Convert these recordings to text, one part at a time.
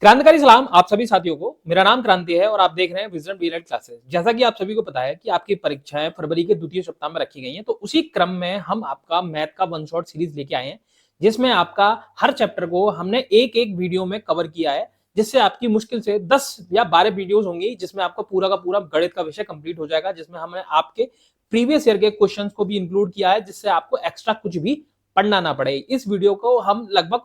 क्रांतिकारी सलाम आप सभी साथियों को। मेरा नाम क्रांति है और आप देख रहे हैं विजडम डीएलएड क्लासेस। जैसा कि आप सभी को पता है कि आपकी परीक्षाएं फरवरी के द्वितीय सप्ताह में रखी गई हैं, तो उसी क्रम में हम आपका मैथ का वन शॉट सीरीज लेके आए हैं, जिसमें आपका हर चैप्टर को हमने एक एक वीडियो में कवर किया है, जिससे आपकी मुश्किल से 10 या 12 वीडियोस होंगी, जिसमें आपका पूरा का पूरा गणित का विषय कंप्लीट हो जाएगा, जिसमें हमने आपके प्रीवियस ईयर के क्वेश्चंस को भी इंक्लूड किया है, जिससे आपको एक्स्ट्रा कुछ भी पढ़ना ना पड़े। इस वीडियो को हम लगभग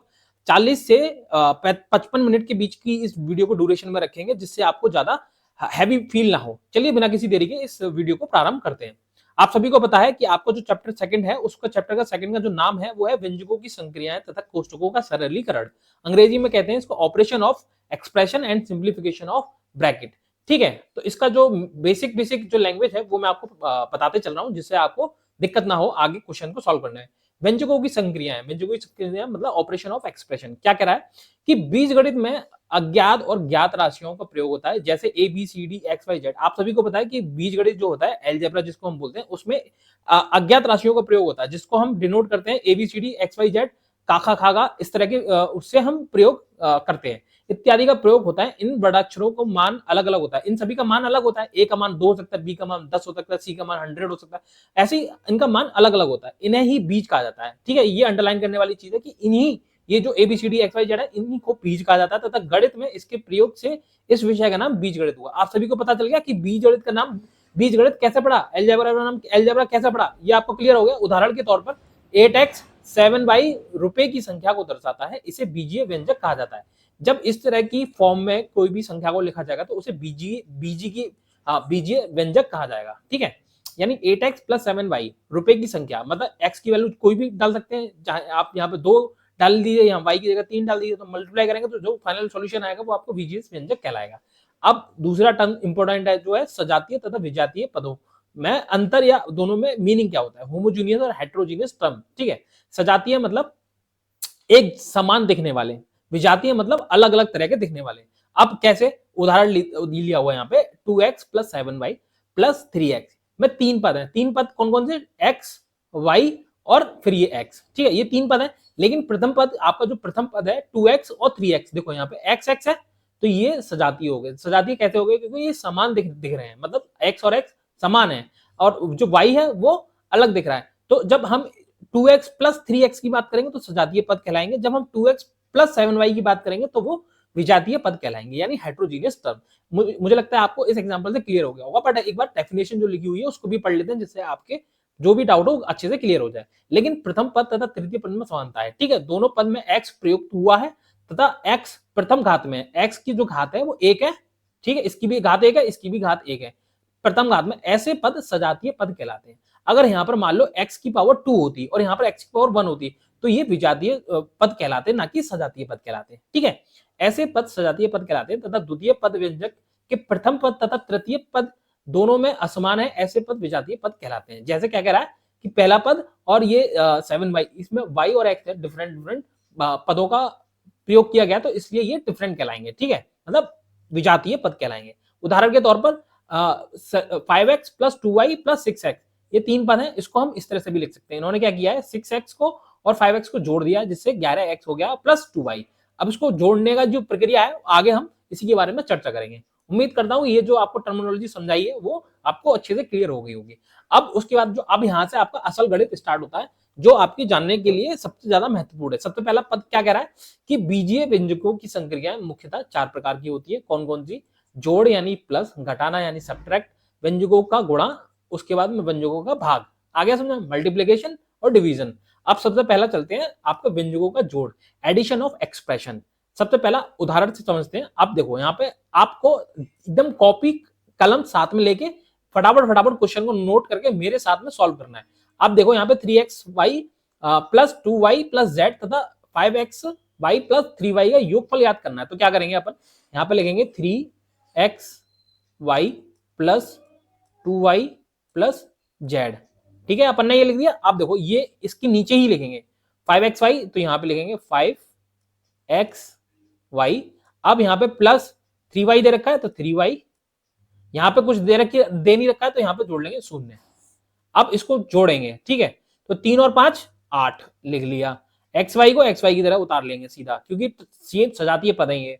40 से 55 मिनट के बीच की इस वीडियो को ड्यूरेशन में रखेंगे, जिससे आपको ज्यादा हैवी फील ना हो। चलिए बिना किसी देरी के इस वीडियो को प्रारंभ करते हैं। आप सभी को पता है कि आपको जो चैप्टर सेकंड है, उसका चैप्टर का सेकंड का जो नाम है वो है व्यंजकों की संक्रियाएं तथा कोष्ठकों का सरलीकरण। अंग्रेजी में कहते हैं इसको operation of expression and simplification of bracket. ठीक है, तो इसका जो बेसिक बेसिक जो लैंग्वेज है वो मैं आपको बताते चल रहा हूं, जिससे आपको दिक्कत ना हो आगे क्वेश्चन को सॉल्व करना है। व्यंजकों की संक्रियाएं, व्यंजकों की संक्रियाएं मतलब ऑपरेशन ऑफ एक्सप्रेशन। क्या कह रहा है कि बीजगणित में अज्ञात और ज्ञात राशियों का प्रयोग होता है, जैसे A B C D X Y Z. आप सभी को पता है कि बीजगणित जो होता है, अलजेब्रा जिसको हम बोलते हैं, उसमें अज्ञात राशियों का प्रयोग होता है, जिसको हम डिनोट करते हैं A B C D X Y Z, काखा खागा, इस तरह के उससे हम प्रयोग करते हैं। इत्यादि का प्रयोग होता है। इन वर्णाक्षरों को मान अलग अलग होता है, इन सभी का मान अलग होता है। ए का मान 2 हो सकता है, बी का मान 10 हो सकता है, सी का मान 100 हो सकता है। ऐसे ही इनका मान अलग अलग होता है, इन्हें ही बीज कहा जाता है। ठीक है, ये अंडरलाइन करने वाली चीज है कि इन्हीं ये जो एबीसीडी एक्स वाई जेड है, इन्हीं को बीज कहा जाता है, तथा गणित में इसके प्रयोग से इस विषय का नाम बीज गणित हुआ। आप सभी को पता चल गया कि बीज गणित का नाम बीज गणित कैसे पड़ा, अलजेब्रा का नाम अलजेब्रा कैसे पड़ा, ये आपको क्लियर हो गया। उदाहरण के तौर पर 8x 7y रुपए की संख्या को दर्शाता है, इसे बीजीय व्यंजक कहा जाता है। जब इस तरह की फॉर्म में कोई भी संख्या को लिखा जाएगा तो उसे बीजीय व्यंजक कहा जाएगा। ठीक है, यानी 8x प्लस 7y रुपए की संख्या, मतलब x की वैल्यू कोई भी डाल सकते हैं, चाहे आप यहाँ पे 2 डाल दीजिए, यहाँ y की जगह 3 डाल दीजिए, तो मल्टीप्लाई करेंगे तो जो फाइनल सॉल्यूशन आएगा वो आपको बीजीय व्यंजक कहलाएगा। अब दूसरा टर्म इंपॉर्टेंट है, जो है सजातीय तथा विजातीय पदों में अंतर या दोनों में मीनिंग क्या होता है, होमोजीनियस और हेट्रोजीनियस टर्म। ठीक है, सजातीय मतलब एक समान दिखने वाले, विजातीय मतलब अलग अलग तरह के दिखने वाले। अब कैसे, उदाहरण लिया हुआ यहाँ पे 2x plus 7y plus 3x में 3 पद है। 3 पद कौन कौन से, x y और फिर ये x। ठीक है, ये 3 पद है, लेकिन प्रथम पद, आपका जो प्रथम पद है 2x और 3x, देखो यहाँ पे x x है, तो ये सजातीय हो गए। सजातीय कैसे हो गए, क्योंकि ये समान दिख रहे हैं, मतलब x और x समान है, और जो y है वो अलग दिख रहा है। तो जब हम 2x प्लस 3x की बात करेंगे तो सजातीय पद कहलाएंगे, जब हम 2x प्लस 7y की बात करेंगे तो वो विजातीय पद कहलाएंगे, यानी हेट्रोजीनियस टर्म। मुझे लगता है आपको इस एग्जांपल से क्लियर हो गया होगा, बट एक बार डेफिनेशन जो लिखी हुई है उसको भी पढ़ लेते हैं, जिससे आपके जो भी डाउट हो अच्छे से क्लियर हो जाए। लेकिन प्रथम पद तथा तृतीय पद में समानता है। ठीक है, दोनों पद में x प्रयुक्त हुआ है, तथा x प्रथम घात में, x की जो घात है वो 1 है। ठीक है, इसकी भी घात 1 है, इसकी भी घात 1 है, प्रथम घात में। ऐसे पद सजातीय पद कहलाते हैं। अगर यहाँ पर मान लो x की पावर 2 होती और यहाँ पर x की पावर 1 होती, तो ये विजातीय पद कहलाते, ना कि सजातीय पद कहलाते। ठीक है, ऐसे पद सजातीय पद कहलाते हैं, तथा द्वितीय पद व्यंजक के प्रथम पद तथा तृतीय पद दोनों में असमान है, ऐसे पद विजातीय पद कहलाते हैं। जैसे क्या कह रहा है कि पहला पद और ये 7y, इसमें y और x है, डिफरेंट डिफरेंट पदों का प्रयोग किया गया, तो इसलिए ये डिफरेंट कहलाएंगे। ठीक है, मतलब विजातीय पद कहलाएंगे। उदाहरण के तौर पर 5x plus 2y plus 6x, ये 3 पद हैं, इसको हम इस तरह से भी लिख सकते हैं। इन्होंने क्या किया है, 6x को और 5x को जोड़ दिया, जिससे 11x हो गया प्लस 2y। अब इसको जोड़ने का जो प्रक्रिया है आगे हम इसी के बारे में चर्चा करेंगे। उम्मीद करता हूं ये जो आपको टर्मिनोलॉजी समझाई है वो आपको अच्छे से क्लियर हो गई होगी। अब उसके बाद जो अब यहाँ से आपका असल गणित स्टार्ट होता है, जो आपकी जानने के लिए सबसे ज्यादा महत्वपूर्ण है। सबसे पहला पद क्या कह रहा है कि बीजीय व्यंजकों की संक्रियाएं मुख्यतः 4 प्रकार की होती है। कौन कौन सी, जोड़ यानी प्लस, घटाना यानी सब्ट्रैक्ट, व्यंजकों का गुणा, उसके बाद में व्यंजकों का भाग, आगे समझा, मल्टीप्लिकेशन और डिवीजन। अब सबसे पहला चलते हैं आपको व्यंजकों का जोड़, एडिशन ऑफ एक्सप्रेशन। सबसे पहला उदाहरण से समझते हैं। अब देखो यहाँ पे आपको एकदम कॉपी कलम साथ में लेके फटाफट फटाफट क्वेश्चन को नोट करके मेरे साथ में सॉल्व करना है। अब देखो यहाँ पे 3xy plus 2y plus Z तथा 5xy प्लस 3y का योगफल याद करना है। तो क्या करेंगे अपन, यहाँ पे लिखेंगे 3xy plus 2y plus Z. ठीक है, अपन ने ये लिख दिया। अब देखो ये इसके नीचे ही लिखेंगे 5xy, तो यहाँ पे लिखेंगे 5xy। अब यहाँ पे प्लस 3y दे रखा है तो 3y, यहाँ पे कुछ दे नहीं रखा है तो यहाँ पे जोड़ लेंगे 0। अब इसको जोड़ेंगे। ठीक है, तो 3 और 5 8 लिख लिया। xy को xy की तरह उतार लेंगे सीधा, क्योंकि सजातीय पद है ये।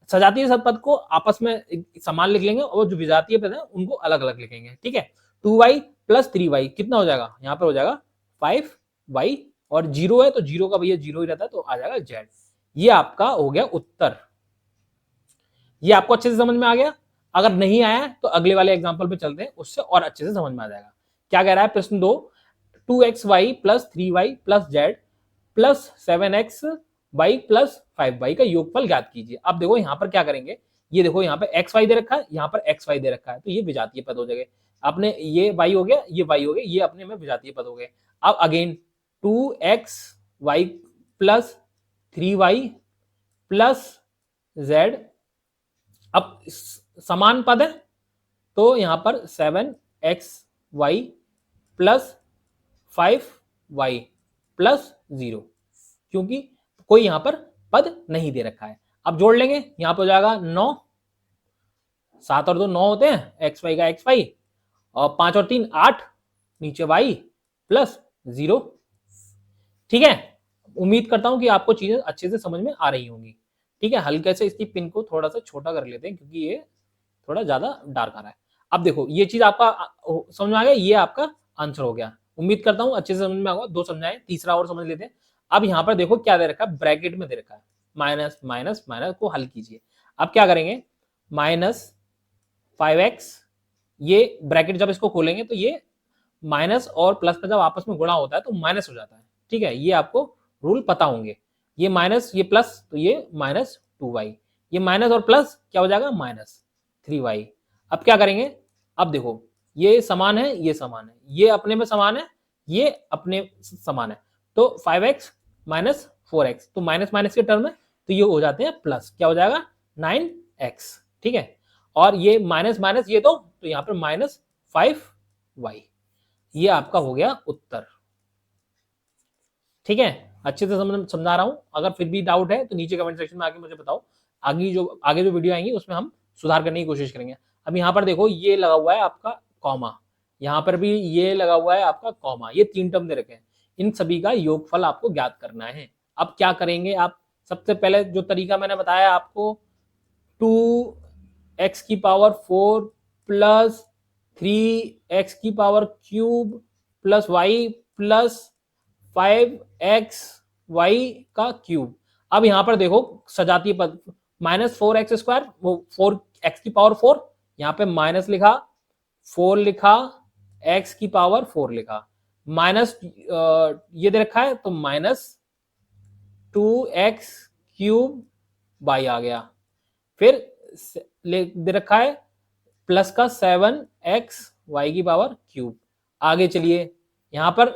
सजातीय पद को आपस में समान लिख लेंगे और जो विजातीय पद है उनको अलग अलग लिखेंगे, ठीक है। 2y प्लस 3y कितना हो जाएगा, यहाँ पर हो जाएगा 5y, और जीरो है तो जीरो का भैया जीरो ही रहता है तो आ जाएगा z। ये आपका हो गया उत्तर। ये आपको अच्छे से समझ में आ गया? अगर नहीं आया तो अगले वाले एग्जाम्पल पे चलते हैं, उससे और अच्छे से समझ में आ जाएगा। क्या कह रहा है प्रश्न 2, 2xy plus 3y plus z plus 7xy plus 5y का योगफल ज्ञात कीजिए। अब देखो यहाँ पर क्या करेंगे, ये देखो यहाँ पे xy दे रखा है, यहाँ पर xy दे रखा है, तो ये विजातीय पद हो जाएंगे। आपने ये y हो गया, ये y हो गया, ये अपने में विजातीय पद हो गए। अब again 2xy plus 3y plus z, अब समान पद है तो यहां पर 7xy प्लस 5y प्लस 0, क्योंकि कोई यहां पर पद नहीं दे रखा है। अब जोड़ लेंगे, यहां पर हो जाएगा 9, 7 और 2 9 होते हैं, xy का xy, और 5 और 3 8, नीचे y प्लस 0। ठीक है, उम्मीद करता हूं कि आपको चीजें अच्छे से समझ में आ रही होंगी। ठीक है, हल्के से इसकी पिन को थोड़ा सा छोटा कर लेते हैं क्योंकि ये थोड़ा ज्यादा डार्क आ रहा है। अब देखो ये चीज आपका समझ में आ गया, ये आपका आंसर हो गया। उम्मीद करता हूं अच्छे से समझ में आएगा। 2 समझाए, तीसरा और समझ लेते हैं। अब यहाँ पर देखो क्या दे रखा है, ब्रैकेट में दे रखा है माइनस माइनस माइनस को हल कीजिए। अब क्या करेंगे, माइनस 5x, ये ब्रैकेट जब इसको खोलेंगे तो ये माइनस और प्लस का जब आपस में गुणा होता है तो माइनस हो जाता है। ठीक है, ये आपको रूल पता होंगे। ये माइनस ये प्लस तो ये माइनस 2y, ये माइनस और प्लस क्या हो जाएगा माइनस 3y। अब क्या करेंगे, अब देखो ये समान है, ये समान है, ये अपने में समान है, ये अपने समान है, तो 5x माइनस 4x, तो माइनस माइनस के टर्म है तो ये हो जाते हैं प्लस, क्या हो जाएगा 9x। ठीक है, और ये माइनस माइनस ये तो यहाँ पर माइनस 5y। ये आपका हो गया उत्तर। ठीक है, अच्छे से समझा रहा हूं। अगर फिर भी डाउट है तो नीचे कमेंट सेक्शन में आके मुझे बताओ, आगे जो वीडियो आएंगी उसमें हम सुधार करने की कोशिश करेंगे। अब यहाँ पर देखो ये लगा हुआ है आपका कॉमा, यहाँ पर भी ये लगा हुआ है आपका कॉमा, ये 3 टर्म दे रखे हैं, इन सभी का योगफल आपको ज्ञात करना है। अब क्या करेंगे आप, सबसे पहले जो तरीका मैंने बताया आपको, 2x की पावर 4 प्लस 3x की power cube plus y plus 5xy का क्यूब। अब यहां पर देखो सजातीय पद, माइनस 4x स्क्वायर, वो 4x की पावर 4, यहां पे माइनस लिखा, 4 लिखा, x की पावर 4 लिखा, माइनस ये दे रखा है तो माइनस 2x क्यूब y आ गया, फिर दे रखा है प्लस का 7x y की पावर क्यूब। आगे चलिए, यहां पर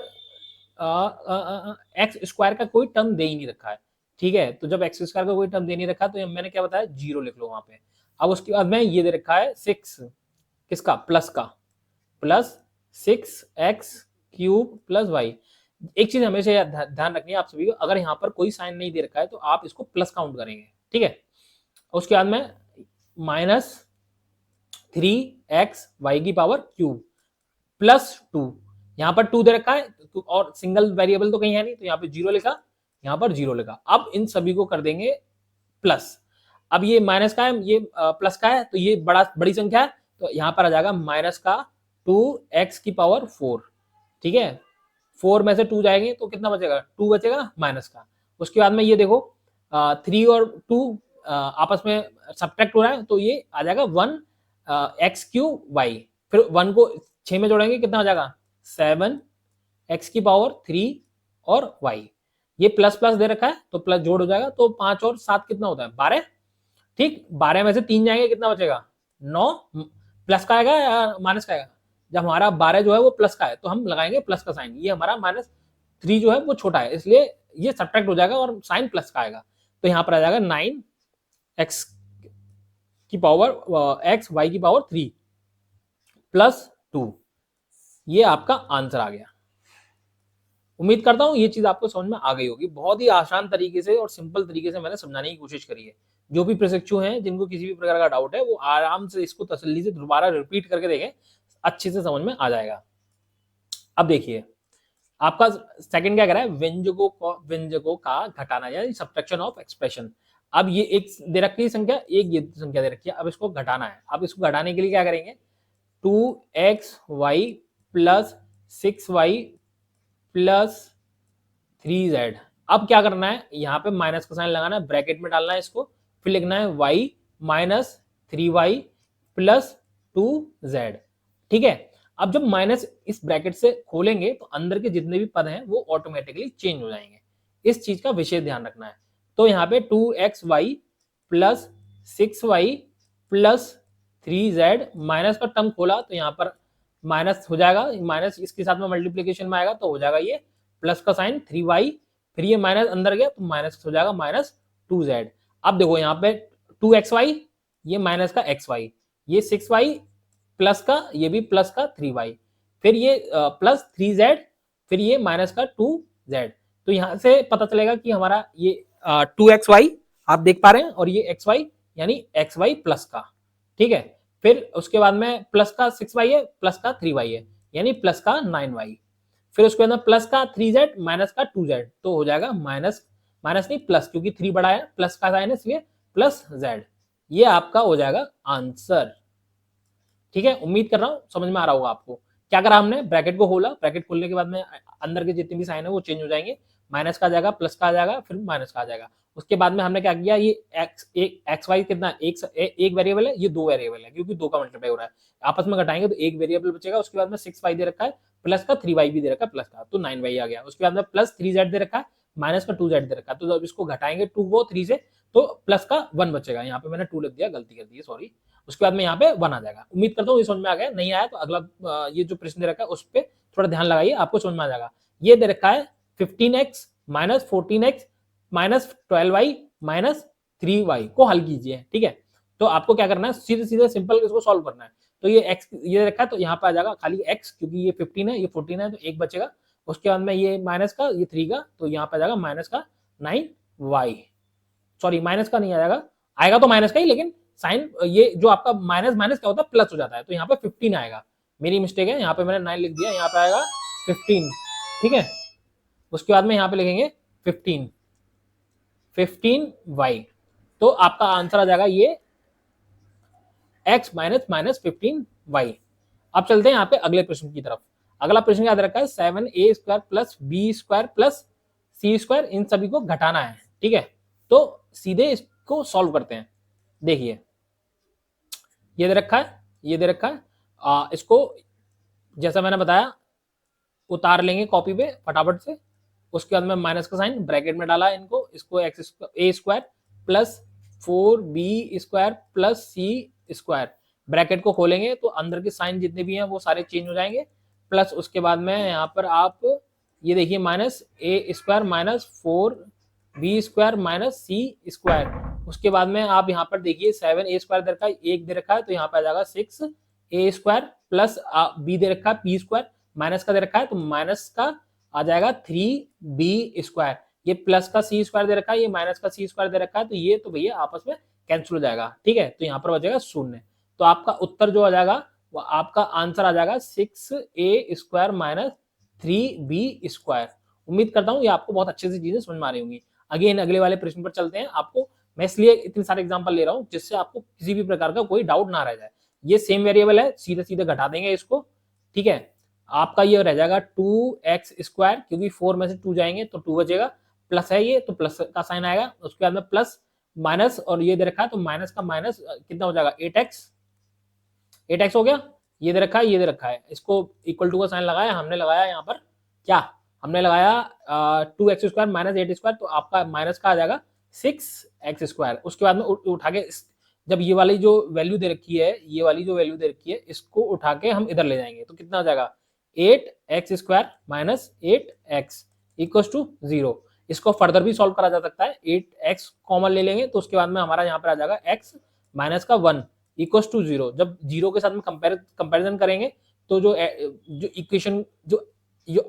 एक्स स्क्वायर का कोई टर्म दे ही नहीं रखा है। ठीक है, तो जब एक्स स्क्वायर का कोई टर्म दे नहीं रखा तो मैंने क्या बताया, जीरो लिख लो वहां पे। अब उसके बाद में ये दे रखा है 6, किसका, प्लस का, plus 6x cube plus y। एक चीज हमेशा ध्यान रखनी है आप सभी को, अगर यहाँ पर कोई साइन नहीं दे रखा है तो आप इसको प्लस काउंट करेंगे। ठीक है, उसके बाद में माइनस 3x y की पावर क्यूब प्लस 2, यहां पर 2 दे रखा है और सिंगल वेरिएबल तो कहीं है नहीं तो यहाँ पे 0 लिखा, यहाँ पर 0 लिखा। अब इन सभी को कर देंगे प्लस। अब ये माइनस का है, ये प्लस का है, तो ये बड़ी संख्या है तो यहाँ पर आ जाएगा माइनस का 2x की पावर 4। ठीक है, 4 में से 2 जाएंगे तो कितना बचेगा, 2 बचेगा ना माइनस का। उसके बाद में ये देखो 3 और 2 आपस में सब्ट्रैक्ट हो रहा है तो ये आ जाएगा 1 x क्यूब y, फिर 1 को 6 में जोड़ेंगे कितना हो जाएगा 7 x की पावर 3 और y। ये प्लस प्लस दे रखा है तो प्लस जोड़ हो जाएगा, तो 5 और 7 कितना होता है 12। ठीक, 12 में से 3 जाएंगे कितना बचेगा 9, प्लस का आएगा या माइनस का आएगा, जब हमारा 12 जो है वो प्लस का है तो हम लगाएंगे प्लस का साइन, ये हमारा माइनस 3 जो है वो छोटा है इसलिए ये सब्ट्रैक्ट हो जाएगा और साइन प्लस का आएगा, तो यहाँ पर आ जाएगा 9x की पावर x y की पावर 3 प्लस 2। ये आपका आंसर आ गया। उम्मीद करता हूं ये चीज आपको समझ में आ गई होगी। बहुत ही आसान तरीके से और सिंपल तरीके से मैंने समझाने की कोशिश करी है। जो भी प्रशिक्षु हैं जिनको किसी भी प्रकार का डाउट है वो आराम से इसको तसल्ली से दोबारा रिपीट करके देखें, अच्छे से समझ में आ जाएगा। अब देखिए आपका सेकंड क्या कह रहा है, व्यंजकों का घटाना यानी सब्ट्रैक्शन ऑफ एक्सप्रेशन। अब ये एक दे रखी है संख्या, एक ये संख्या दे रखी है, अब इसको घटाना है। अब इसको घटाने के लिए क्या करेंगे, 2xy plus 6y plus 3z। अब क्या करना है, यहाँ पे माइनस का साइन लगाना है, ब्रैकेट में डालना है इसको, फिर लिखना है y minus 3y plus 2z। ठीक है, अब जब माइनस इस ब्रैकेट से खोलेंगे तो अंदर के जितने भी पद हैं वो ऑटोमेटिकली चेंज हो जाएंगे। इस चीज का विशेष ध्यान रखना है। तो यहाँ पे 2xy plus 6y plus 3z, minus का टर्म खोला तो यहाँ पर माइनस हो जाएगा, माइनस इसके साथ में मल्टीप्लीकेशन में आएगा तो हो जाएगा ये प्लस का साइन 3y, फिर ये माइनस अंदर गया तो माइनस हो जाएगा माइनस 2z। अब देखो यहाँ पे 2xy, ये माइनस का xy, ये 6y प्लस का, ये भी प्लस का 3y, फिर ये प्लस 3z, फिर ये माइनस का 2z। तो यहां से पता चलेगा कि हमारा ये 2xy आप देख पा रहे हैं और ये xy यानी xy प्लस का। ठीक है, फिर उसके बाद में प्लस का 6y है, प्लस का 3y है, यानी प्लस का 9y, फिर उसके बाद में प्लस का 3z माइनस का 2z, तो हो जाएगा माइनस, माइनस नहीं प्लस, क्योंकि 3 बड़ा है, प्लस का साइन है इसलिए प्लस z। ये आपका हो जाएगा आंसर। ठीक है, उम्मीद कर रहा हूं समझ में आ रहा होगा आपको। क्या करा हमने, ब्रैकेट को खोला, ब्रैकेट खोलने के बाद में अंदर के जितने भी साइन है वो चेंज हो जाएंगे, माइनस का आ जाएगा, प्लस का आ जाएगा, फिर माइनस का आ जाएगा। उसके बाद में हमने क्या किया, ये एक्स वाई कितना एक वेरिएबल है, ये 2 वेरिएबल है, क्योंकि 2 का मल्टीप्लाई हो रहा है, आपस में घटाएंगे तो एक वेरिएबल बचेगा। उसके बाद में 6y दे रखा है, प्लस का 3y भी दे रखा है प्लस का, तो 9y आ गया। उसके बाद में प्लस 3z दे रखा है, माइनस का 2z दे रखा है, तो जब इसको घटाएंगे 2 को 3 से तो प्लस का 1 बचेगा। यहाँ पे मैंने 2 लिख दिया, गलती कर दी है, सॉरी। उसके बाद में यहाँ पे 1 आ जाएगा। उम्मीद करता हूँ ये समझ में आ गया, नहीं आया तो अगला ये जो प्रश्न दे रखा है उस पर थोड़ा ध्यान लगाइए, आपको समझ में आ जाएगा। ये दे रखा है 15x minus 14x minus 12y minus 3y को हल कीजिए। ठीक है, तो आपको क्या करना है, सीधे सीधे सिंपल इसको सॉल्व करना है। तो ये x ये रखा है तो यहाँ पे आ जाएगा खाली x, क्योंकि ये 15 है, ये 14 है, तो एक बचेगा। उसके बाद में ये माइनस का, ये 3 का, तो यहाँ पे आ जाएगा माइनस का 9y, सॉरी माइनस का नहीं आ जाएगा, आएगा तो माइनस का ही, लेकिन साइन ये जो आपका माइनस माइनस क्या होता है, प्लस हो जाता है, तो यहाँ पे 15 आएगा। मेरी मिस्टेक है, यहाँ पे मैंने 9 लिख दिया, यहाँ पे आएगा 15। ठीक है, उसके बाद में यहाँ पे लिखेंगे 15y, तो आपका आंसर आ जाएगा ये x माइनस माइनस 15y। अब चलते हैं यहाँ पे अगले प्रश्न की तरफ। अगला प्रश्न याद रखा है 7a square plus B square plus C square, इन सभी को घटाना है। ठीक है, तो सीधे इसको सॉल्व करते हैं। देखिए ये दे रखा है, ये दे रखा है, इसको जैसा मैंने बताया उतार लेंगे कॉपी पे फटाफट से। उसके बाद में माइनस का साइन ब्रैकेट में डाला इनको, इसको X A square plus 4b square plus C square, bracket को खोलेंगे तो अंदर के साइन जितने भी हैं वो सारे चेंज हो जाएंगे। प्लस उसके बाद में यहाँ पर आप ये देखिए minus A square minus 4b square minus C square. उसके बाद में आप यहाँ पर देखिए 7a स्क्वायर दे रखा है, एक दे रखा है, तो यहाँ पे आ जाएगा 6a स्क्वायर प्लस b दे रखा है p स्क्वायर, माइनस का दे रखा है तो माइनस का आ जाएगा 3b स्क्वायर, ये प्लस का सी स्क्वायर दे रखा है, ये माइनस का सी स्क्वायर दे रखा है, तो ये तो भैया आपस में कैंसिल हो जाएगा। ठीक है, तो यहाँ पर बचेगा 0। तो आपका उत्तर जो आ जाएगा वो आपका आंसर आ जाएगा 6a square minus 3b square. उम्मीद करता हूँ ये आपको बहुत अच्छे से चीजें समझ में आ रही होंगी। अगेन अगले वाले प्रश्न पर चलते हैं। आपको मैं इसलिए इतने सारे एग्जांपल ले रहा हूँ जिससे आपको किसी भी प्रकार का कोई डाउट ना रह जाए। ये सेम वेरिएबल है, सीधे सीधे घटा देंगे इसको। ठीक है, आपका ये रह जाएगा 2x स्क्वायर, क्योंकि 4 में से 2 जाएंगे तो 2 बचेगा, प्लस है ये तो प्लस का साइन आएगा। उसके बाद में प्लस माइनस और ये दे रखा है तो माइनस का माइनस कितना हो जाएगा 8x हो गया, ये दे रखा है ये दे रखा है, इसको इक्वल टू का साइन लगाया हमने, लगाया यहाँ पर क्या हमने लगाया 2x स्क्वायर माइनस 8 स्क्वायर, तो आपका माइनस का आ जाएगा 6x स्क्वायर। उसके बाद में उठा के जब ये वाली जो वैल्यू दे रखी है, ये वाली जो वैल्यू दे रखी है, इसको उठा के हम इधर ले जाएंगे तो कितना हो जाएगा 8x square minus 8x equals to 0। इसको फर्दर भी सॉल्व करा जा सकता है, 8x कॉमन ले लेंगे तो उसके बाद में हमारा यहाँ पर आ जाएगा x माइनस का 1 इक्वल्स टू 0। जब 0 के साथ में कंपेरिजन करेंगे तो जो इक्वेशन जो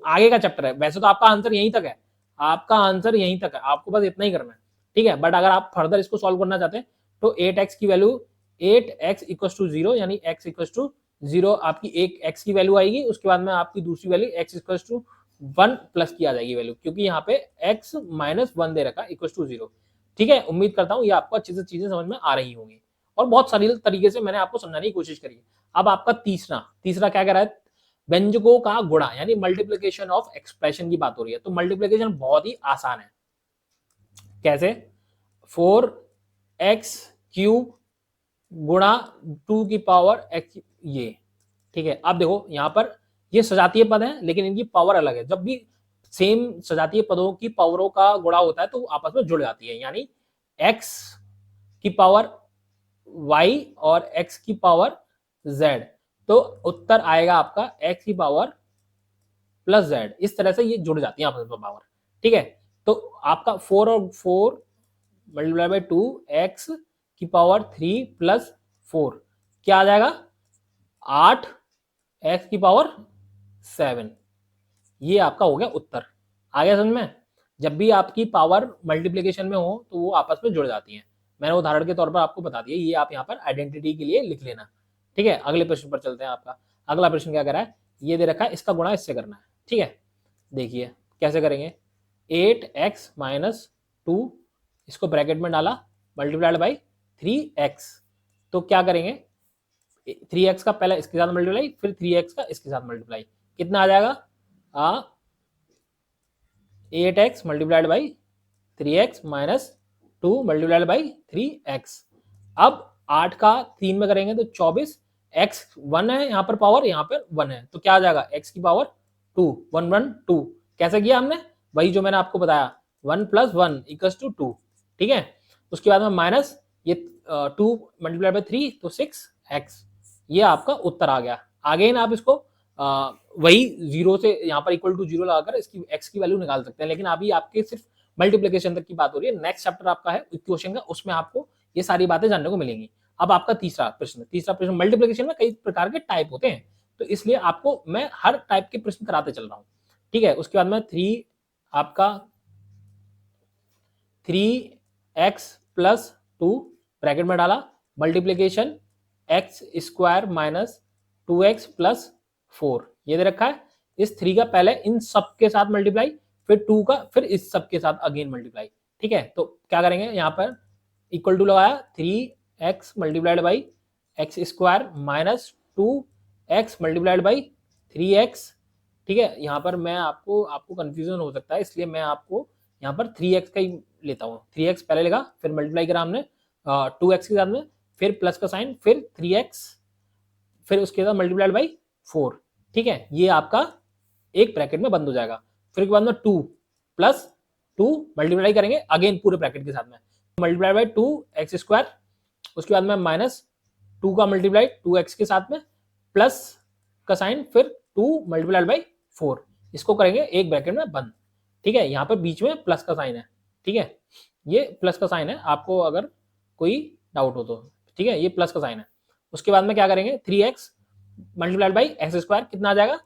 आगे का चैप्टर है, वैसे तो आपका आंसर यहीं तक है, आपका आंसर यहीं तक है, आपको बस इतना ही करना है। ठीक है, बट अगर आप फर्दर इसको सॉल्व करना चाहते हैं तो 8x की वैल्यू 8x इक्वल्स टू 0 यानी x इक्वल्स टू 0 आपकी एक x की वैल्यू आएगी। उसके बाद में आपकी दूसरी value x equals to 1 plus की आ जाएगी वैल्यू, क्योंकि यहाँ पे x माइनस 1 दे रखा इक्वल्स टू 0। ठीक है, उम्मीद करता हूँ ये आपको अच्छे से चीजें समझ में आ रही होंगी और बहुत सरल तरीके से मैंने आपको समझाने की कोशिश करी। अब आपका तीसरा तीसरा क्या कह रहा है, व्यंजकों का गुणा यानी मल्टीप्लीकेशन ऑफ एक्सप्रेशन की बात हो रही है। तो मल्टीप्लीकेशन बहुत ही आसान है। कैसे? 4x³ गुणा 2 की पावर x, ये ठीक है। अब देखो यहाँ पर ये सजातीय पद है लेकिन इनकी पावर अलग है। जब भी सेम सजातीय पदों की पावरों का गुणा होता है तो आपस में जुड़ जाती है, यानी x की पावर y और x की पावर z, तो उत्तर आएगा आपका x की पावर प्लस z। इस तरह से ये जुड़ जाती है आपस में पावर। ठीक है, तो आपका 4 और 4 मल्टीप्लाई बाई 2 x की पावर 3 प्लस 4 क्या आ जाएगा, 8 x की पावर 7। ये आपका हो गया उत्तर। आ गया समझ में? जब भी आपकी पावर मल्टीप्लीकेशन में हो तो वो आपस में जुड़ जाती हैं। मैंने उदाहरण के तौर पर आपको बता दिया, ये आप यहाँ पर आइडेंटिटी के लिए लिख लेना। ठीक है, अगले प्रश्न पर चलते हैं। आपका अगला प्रश्न क्या कर रहा है, ये दे रखा है इसका गुणा इससे करना है। ठीक है, देखिए कैसे करेंगे। 8x माइनस 2 इसको ब्रैकेट में डाला मल्टीप्लाइड बाई 3x, तो क्या करेंगे 3x का पहले इसके साथ मल्टीप्लाई फिर 3x का इसके साथ मल्टीप्लाई, कितना आ जाएगा 8x multiplied by 3x minus 2 multiplied by 3x। अब 8 का 3 में करेंगे तो 24, x 1 है यहाँ पर पावर, यहाँ पर 1 है तो क्या आ जाएगा x की पावर 2, 1 1 2। कैसे किया हमने, वही जो मैंने आपको बताया 1 प्लस 1 इक्वल्स टू 2। ठीक है, उसके बाद में माइनस ये 2 मल्टीप्लाइड बाई 3 तो 6x, ये आपका उत्तर आ गया। आगे ना आप इसको वही जीरो से यहाँ पर इक्वल टू जीरो लगाकर इसकी x की वैल्यू निकाल सकते हैं, लेकिन अभी आपके सिर्फ मल्टीप्लीकेशन तक की बात हो रही है। नेक्स्ट चैप्टर आपका है इक्वेशन का, उसमें आपको ये सारी बातें जानने को मिलेंगी। अब आपका तीसरा प्रश्न मल्टीप्लीकेशन में कई प्रकार के टाइप होते हैं, तो इसलिए आपको मैं हर टाइप के प्रश्न कराते चल रहा हूँ। ठीक है, उसके बाद में आपका 3x प्लस 2 ब्रैकेट में डाला multiplication x² minus 2x plus 4 ये दे रखा है। इस 3 का पहले इन सब के साथ मल्टीप्लाई, फिर 2 का फिर इस सब के साथ अगेन मल्टीप्लाई। ठीक है, तो क्या करेंगे यहाँ पर इक्वल टू लगाया 3x multiplied by x² minus 2x multiplied by 3x। ठीक है, यहाँ पर मैं आपको कंफ्यूजन हो सकता है, इसलिए मैं आपको यहाँ पर 3x का ही लेता हूँ। 3x पहले लेगा फिर मल्टीप्लाई करा हमने 2x के साथ में, फिर प्लस का साइन, फिर 3x, फिर उसके साथ मल्टीप्लाइड बाई 4। ठीक है, ये आपका एक ब्रैकेट में बंद हो जाएगा। फिर उसके बाद में 2 प्लस 2 मल्टीप्लाई करेंगे अगेन पूरे ब्रैकेट के साथ में मल्टीप्लाई बाई 2x², उसके बाद में माइनस 2 का मल्टीप्लाई 2x के साथ में प्लस का साइन, फिर 2 मल्टीप्लाइड बाई 4, इसको करेंगे एक ब्रैकेट में बंद। ठीक है, यहाँ पर बीच में प्लस का साइन है। ठीक है, ये प्लस का साइन है, आपको अगर कोई डाउट हो तो। ठीक है, ये प्लस का साइन है। उसके बाद में क्या करेंगे 3x मल्टीप्लाइड बाई x² कितना आ जाएगा,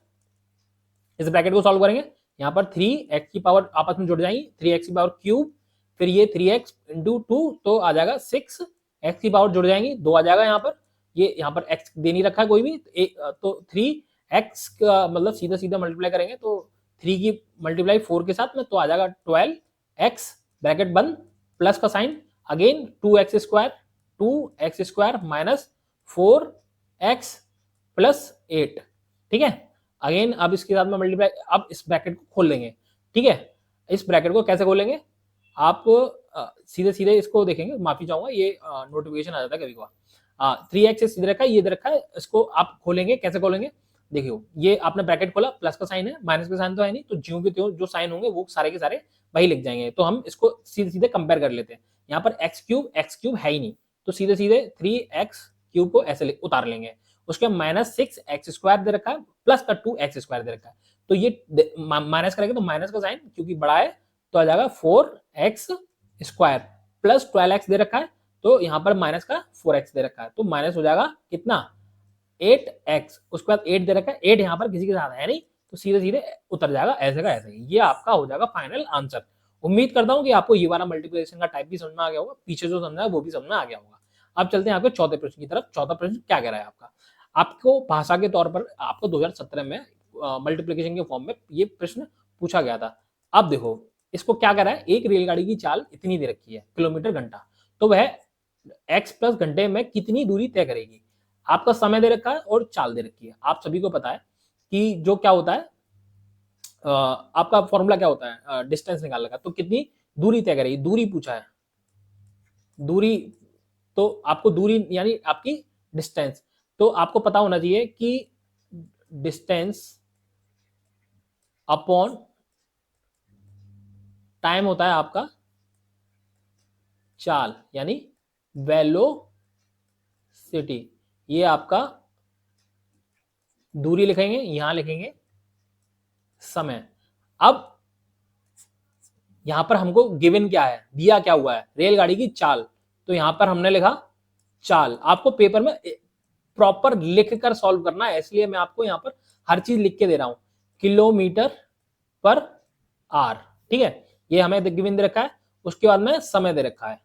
इस ब्रैकेट को सॉल्व करेंगे। यहाँ पर 3x की पावर आपस में जुड़ जाएंगी, 3x की पावर क्यूब, फिर ये 3x इंटू 2 तो आ जाएगा 6x की पावर जुड़ जाएंगी, 2 आ जाएगा यहाँ पर। ये यहाँ पर x दे नहीं रखा है कोई भी, तो 3x का मतलब सीधा सीधा मल्टीप्लाई करेंगे तो 3 की मल्टीप्लाई 4 के साथ में तो आ जाएगा 12x ब्रैकेट बंद, प्लस का sign again 2x² minus 4x plus 8। ठीक है, अगेन अब इसके साथ में मल्टीप्लाई, अब इस ब्रैकेट को खोल लेंगे। ठीक है, इस ब्रैकेट को कैसे खोलेंगे, आप सीधे सीधे इसको देखेंगे, माफी चाहूंगा ये नोटिफिकेशन आ जाता है कभी कभार। 3x सीधे रखा है, ये रखा है, इसको आप खोलेंगे। कैसे खोलेंगे, देखियो ये आपने ब्रैकेट खोला, प्लस का साइन है, माइनस का साइन तो है नहीं, तो ज्यों के त्यों जो साइन होंगे वो सारे के सारे वही लिख जाएंगे। तो हम इसको सीधे सीधे कंपेयर कर लेते हैं। यहाँ पर x³ है ही नहीं, तो सीधे सीधे 3x³ को ऐसे उतार लेंगे। उसके माइनस 6x² दे रखा है, प्लस का 2x² दे रखा है, तो ये माइनस करेंगे तो माइनस का साइन क्योंकि बड़ा है तो आ जाएगा 4x² प्लस 12x दे रखा है, तो यहाँ पर माइनस का 4x दे रखा है, तो माइनस हो जाएगा कितना 8x, उसके बाद 8 दे रखा है, 8 यहाँ पर किसी के साथ है नहीं, तो सीधे सीधे उतर जाएगा ऐसे का ऐसे ही। ये आपका हो जाएगा फाइनल आंसर। उम्मीद करता हूँ कि आपको ये वाला मल्टीप्लिकेशन का टाइप भी समझ में आ गया होगा, पीछे जो समझा है वो भी समझ में आ गया होगा। अब चलते हैं आपके चौथे प्रश्न की तरफ। चौथा प्रश्न क्या कह रहा है आपको भाषा के तौर पर आपको 2017 में मल्टीप्लिकेशन के फॉर्म में ये प्रश्न पूछा गया था। अब देखो इसको क्या करा है, एक रेलगाड़ी की चाल इतनी दे रखी है किलोमीटर घंटा, तो वह x प्लस घंटे में कितनी दूरी तय करेगी। आपका समय दे रखा है और चाल दे रखी है। आप सभी को पता है कि जो क्या होता है, आपका फॉर्मूला क्या होता है, डिस्टेंस निकालने का, तो कितनी दूरी तय करेगी, दूरी पूछा है, दूरी, तो आपको दूरी यानी आपकी डिस्टेंस, तो आपको पता होना चाहिए कि डिस्टेंस अपॉन टाइम होता है आपका चाल, यानी वेलोसिटी। ये आपका दूरी लिखेंगे, यहां लिखेंगे समय। अब यहां पर हमको गिवन क्या है, दिया क्या हुआ है, रेलगाड़ी की चाल, तो यहां पर हमने लिखा चाल। आपको पेपर में प्रॉपर लिख कर सॉल्व करना है, इसलिए मैं आपको यहां पर हर चीज लिख के दे रहा हूं, किलोमीटर पर आर, ठीक है, ये हमें गिवन दे रखा है। उसके बाद में समय दे रखा है,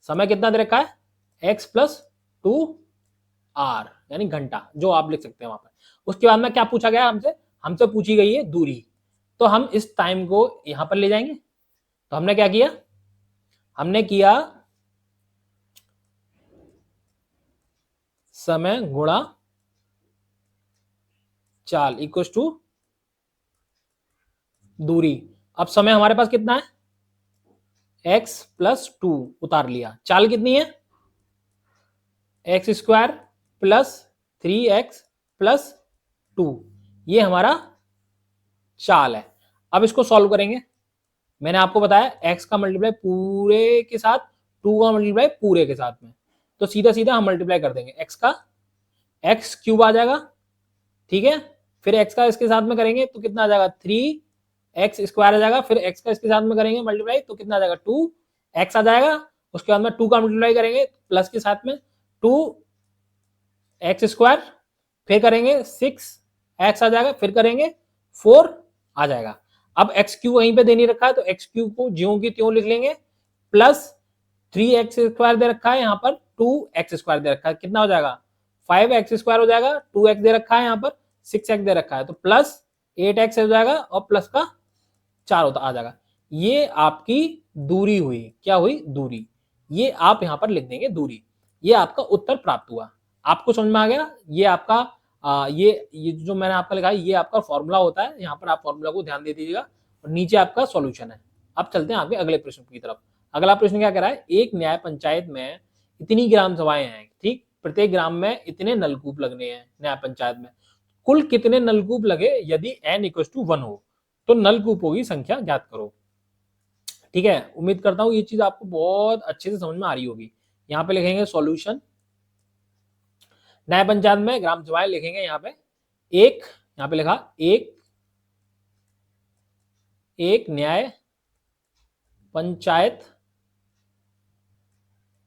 समय कितना दे रखा है, x प्लस 2r यानी घंटा, जो आप लिख सकते हैं वहां पर। उसके बाद में क्या पूछा गया हमसे, हमसे पूछी गई है दूरी, तो हम इस टाइम को यहां पर ले जाएंगे। तो हमने क्या किया, हमने किया समय गुणा चाल इक्वल टू दूरी। अब समय हमारे पास कितना है, x प्लस 2 उतार लिया, चाल कितनी है, x square plus 3x plus 2, ये हमारा चाल है। अब इसको सॉल्व करेंगे। मैंने आपको बताया x का मल्टीप्लाई पूरे के साथ, 2 का मल्टीप्लाई पूरे के साथ में, तो सीधा सीधा हम मल्टीप्लाई कर देंगे, x का x क्यूब आ जाएगा, ठीक है, फिर x का इसके साथ में करेंगे तो कितना आ जाएगा, 3x स्क्वायर आ जाएगा, फिर x का इसके साथ में करेंगे मल्टीप्लाई तो कितना आ जाएगा, 2x आ जाएगा। उसके बाद में 2 का मल्टीप्लाई करेंगे प्लस के साथ में 2x स्क्वायर, फिर करेंगे 6x आ जाएगा, फिर करेंगे 4 आ जाएगा। अब एक्स क्यू वहीं पे देनी रखा है, तो एक्स क्यू को ज्यों की त्यों लिख लेंगे, प्लस 3x स्क्वायर दे रखा है, यहाँ पर 2x स्क्वायर दे रखा है, कितना हो जाएगा, 5x स्क्वायर हो जाएगा, 2x दे रखा है, यहाँ पर 6x दे रखा है, तो प्लस 8x हो जाएगा और प्लस का 4 होता आ जाएगा। ये आपकी दूरी हुई, क्या हुई, दूरी, ये आप यहाँ पर लिख देंगे दूरी। ये आपका उत्तर प्राप्त हुआ। आपको समझ में आ गया, ये आपका ये जो मैंने आपका लिखा है ये आपका फॉर्मूला होता है, यहाँ पर आप फॉर्मूला को ध्यान दे दीजिएगा, और नीचे आपका सॉल्यूशन है। अब चलते हैं आपके अगले प्रश्न की तरफ। अगला प्रश्न क्या कह रहा है, एक न्याय पंचायत में इतनी ग्राम सभाएं हैं, ठीक, प्रत्येक ग्राम में इतने नलकूप लगने हैं, न्याय पंचायत में कुल कितने नलकूप लगे यदि n इक्वल टू 1 हो, तो नलकूपों की संख्या ज्ञात करो। ठीक है, उम्मीद करता हूं ये चीज आपको बहुत अच्छे से समझ में आ रही होगी। यहाँ पे लिखेंगे सॉल्यूशन, न्याय पंचायत में ग्राम सभाएं लिखेंगे, यहाँ पे एक, यहाँ पे लिखा एक न्याय पंचायत,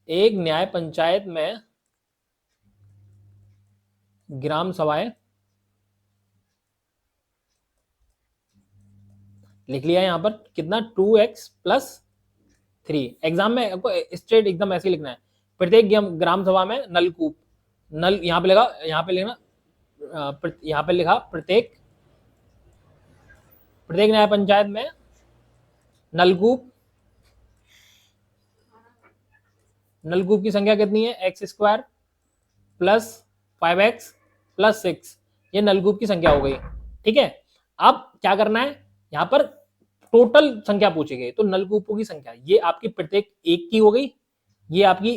एक न्याय पंचायत में ग्राम सभाएं लिख लिया। यहाँ पर कितना, 2x प्लस 3, एग्जाम में आपको स्ट्रेट एकदम ऐसे लिखना है, प्रत्येक ग्राम सभा में नलकूप, नल यहाँ पे लगा, यहाँ पे लिखना, यहाँ पे लिखा प्रत्येक न्याय पंचायत में नलकूप, नलकूप की संख्या कितनी है, x square plus 5x plus 6, ये नलकूप की संख्या हो गई। ठीक है, अब क्या करना है, यहाँ पर टोटल संख्या पूछी गई, तो नलकूपों की संख्या ये आपकी प्रत्येक एक की हो गई, ये आपकी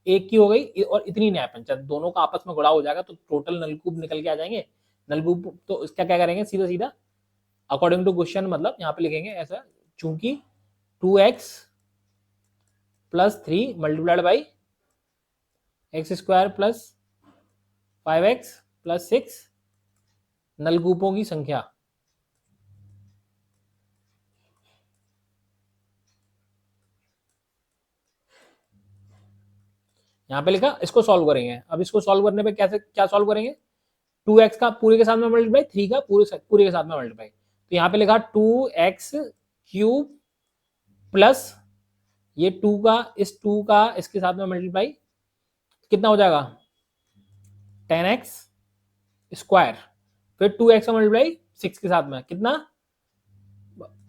एक की हो गई, और इतनी न्याय पंचायत, दोनों का आपस में गुणा हो जाएगा तो टोटल नलकूप निकल के आ जाएंगे। नलकूप तो इसका क्या करेंगे, सीधा सीधा अकॉर्डिंग टू क्वेश्चन, मतलब यहाँ पे लिखेंगे ऐसा, चूंकि 2x plus 3 multiplied by x square plus 5x plus 6 नलकूपों की संख्या, यहाँ पे लिखा, इसको सॉल्व करेंगे। अब इसको सॉल्व करने पे कैसे, क्या सॉल्व करेंगे, 2x का पूरे के साथ में मल्टीप्लाई, 3 का पूरे के साथ में मल्टीप्लाई, तो यहाँ पे लिखा 2x क्यूब प्लस ये 2 का इस 2 का इसके साथ में मल्टीप्लाई, कितना हो जाएगा 10x स्क्वायर, फिर 2x का मल्टीप्लाई 6 के साथ में कितना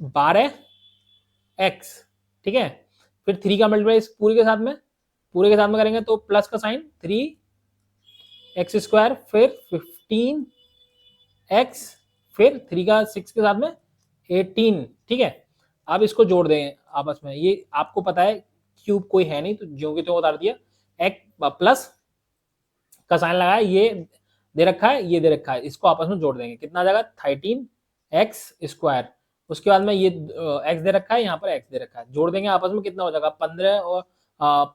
12x, ठीक है। फिर 3 का मल्टीप्लाई इस पूरे के साथ में करेंगे तो प्लस का साइन 3x², फिर 15x, फिर 3 का 6 के साथ में 18, ठीक है। अब इसको जोड़ देंगे आपस में, ये आपको पता है क्यूब कोई है नहीं तो ज्यों के त्यों उतार दिया, एक प्लस का साइन लगाया, ये दे रखा है, ये दे रखा है, इसको आपस में जोड़ देंगे, कितना आ जाएगा 13x²। उसके बाद में ये x दे रखा है, यहाँ पर x दे रखा है, जोड़ देंगे आपस में, कितना हो जाएगा 15 और